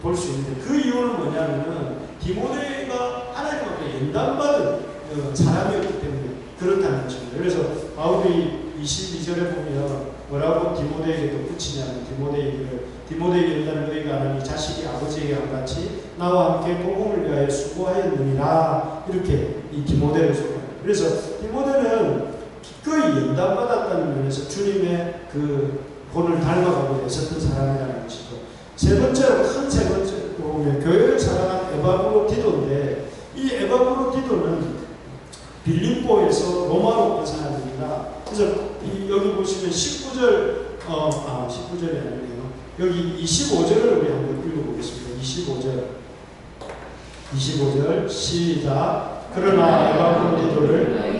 Speaker 1: 볼 수 있는데 그 이유는 뭐냐면은 디모데가 하나님 앞에 연단받은 사람이었기 때문에 그렇다는 것입니다. 그래서 바울이 22절에 보면 뭐라고 디모데에게 덧붙이냐면 디모데에게 연단을 너희가 하나니 자식이 아버지에게 함같이 나와 함께 복음을 위하여 수고하였느니라 이렇게 이 디모데를 소개합니다. 그래서 디모데는 기꺼이 연단받았다는 면에서 주님의 그 본을 닮아가고 있었던 사람이라는 것이죠. 세 번째로 보면 교회를 사랑한 에바브로디도인데 이 에바브로디도는 빌립보에서 로마로 온 사람입니다. 그래서 여기 보시면 19절 19절이 아니네요. 여기 25절을 우리 한번 읽어보겠습니다. 25절 시작. 그러나 에바브로디도를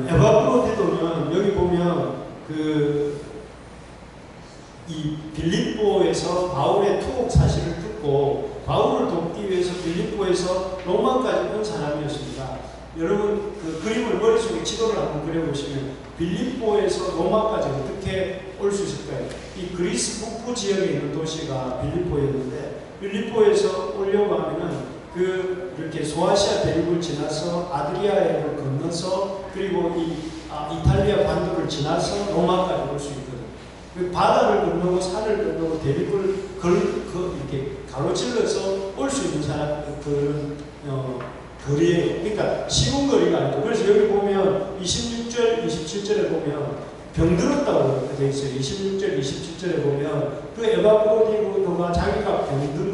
Speaker 1: 에바브로디도는 여기 보면 이 빌립보에서 바울의 투옥 사실을 듣고 바울을 돕기 위해서 빌립보에서 로마까지 온 사람이었습니다. 여러분 그 그림을 머릿속에 지도를 한번 그려보시면 빌립보에서 로마까지 어떻게 올 수 있을까요? 이 그리스 북부 지역에 있는 도시가 빌립보였는데 빌립보에서 오려고 하면은 이렇게 소아시아 대륙을 지나서 아드리아해를 건너서 그리고 이탈리아 반도를 지나서 로마까지 올 수 있거든요. 바다를 건너고 산을 건너고 대륙을 이렇게 가로질러서 올 수 있는 그런 거리예요. 그러니까 쉬운 거리가 아니죠. 그래서 여기 보면 26절, 27절에 보면 병들었다고 되어 있어요. 26절, 27절에 보면 그 에바브로디도가 자기가 병든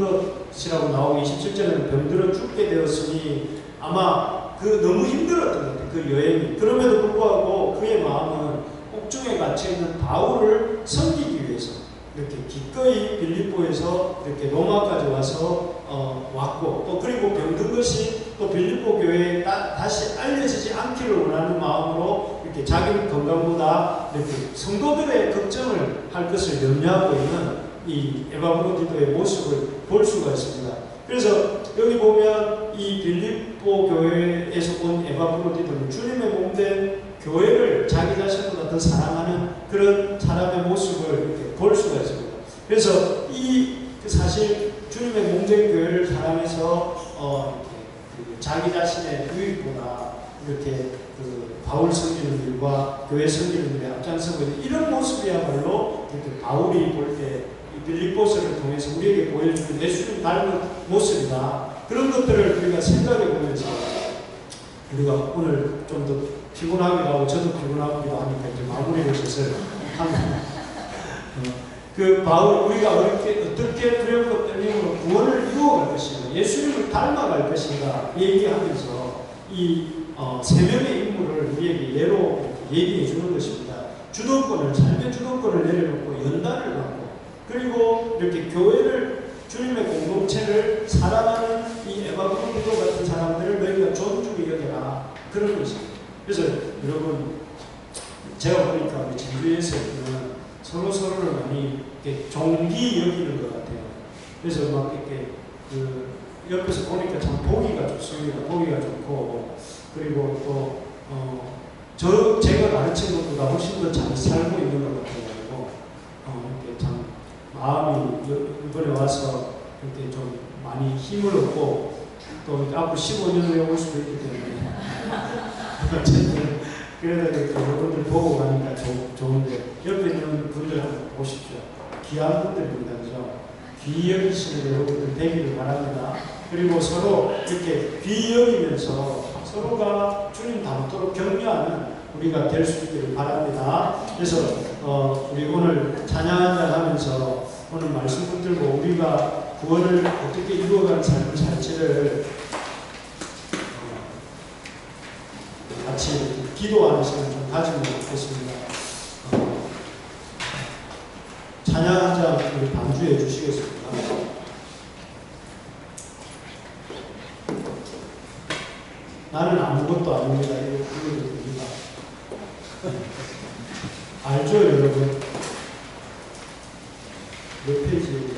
Speaker 1: 것이라고 나오고 27절에는 병들어 죽게 되었으니 아마 너무 힘들었던 것 같아요. 그 여행이. 그럼에도 불구하고 그의 마음은 옥중에 갇혀있는 바울을 섬기기 위해서 이렇게 기꺼이 빌립보에서 이렇게 로마까지 와서 왔고 또 그리고 병든 것이 또 빌립보 교회에 다시 알려지지 않기를 원하는 마음으로 이렇게 자기 건강보다 이렇게 성도들의 걱정을 할 것을 염려하고 있는 이 에바브로디도의 모습을 볼 수가 있습니다. 그래서 여기 보면 이 빌립보 교회에서 온 에바브로디도는 주님의 몸된 교회를 자기 자신보다 더 사랑하는 그런 사람의 모습을 이렇게 볼 수가 있습니다. 그래서 사실 주님의 몸된 교회를 사랑해서 자기 자신의 유익보다 이렇게 바울 섬기는 일과 교회 섬기는 일에 앞장서고 있는 이런 모습이야말로 이렇게 바울이 볼 때 빌립보서를 통해서 우리에게 보여주는 예수님 닮은 모습이다. 그런 것들을 우리가 생각해 보면서 우리가 오늘 좀 더 피곤하기도 하고 저도 피곤하기도 하니까 이제 마무리를 짓을 합니다. 바울 우리가 어떻게 두렵고 떨림으로 구원을 이루어갈 것인가, 예수님을 닮아갈 것인가 얘기하면서 이 세 명의 인물을 우리에게 예로 얘기해 주는 것입니다. 삶의 주도권을 내려놓고 연단을 받고 그리고 이렇게 교회를 주님의 공동체를 사랑하는 이 에바브로디도 같은 사람들을 너희가 존중히 여겨라 그런 것입니다. 그래서 여러분 제가 보니까 우리 진주에서는 서로를 많이 이렇게 종기 여기는 것 같아요. 그래서 막 이렇게 옆에서 보니까 참 보기가 좋습니다. 보기가 좋고 그리고 또 제가 가르친 것보다 훨씬 더 잘 살고 있는 것 같아가지고 이렇게 참 마음이 이번에 와서 이렇게 좀 많이 힘을 얻고 또 앞으로 15년 후에 올 수도 있기 때문에 어쨌든 그래도 여러분들 보고 가니까 좋은데 옆에 있는 분들 한번 보십시오. 귀한 분들입니다. 그죠? 귀 여기시는 여러분들 되기를 바랍니다. 그리고 서로 이렇게 귀 여기면서 서로가 주님 닮도록 격려하는 우리가 될 수 있기를 바랍니다. 그래서 우리 오늘 찬양한다 하면서 오늘 말씀 붙들고 우리가 구원을 어떻게 이루어가는 삶을 살지를 같이 기도하는 시간 좀 가지면 좋겠습니다. 찬양 한 장 우리 반주해 주시겠습니다. 나는 아무것도 아닙니다. 이거 불러도 됩니다. 알죠, 여러분? 몇 페이지?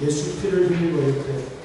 Speaker 1: 예수 피를 흘리고 이렇게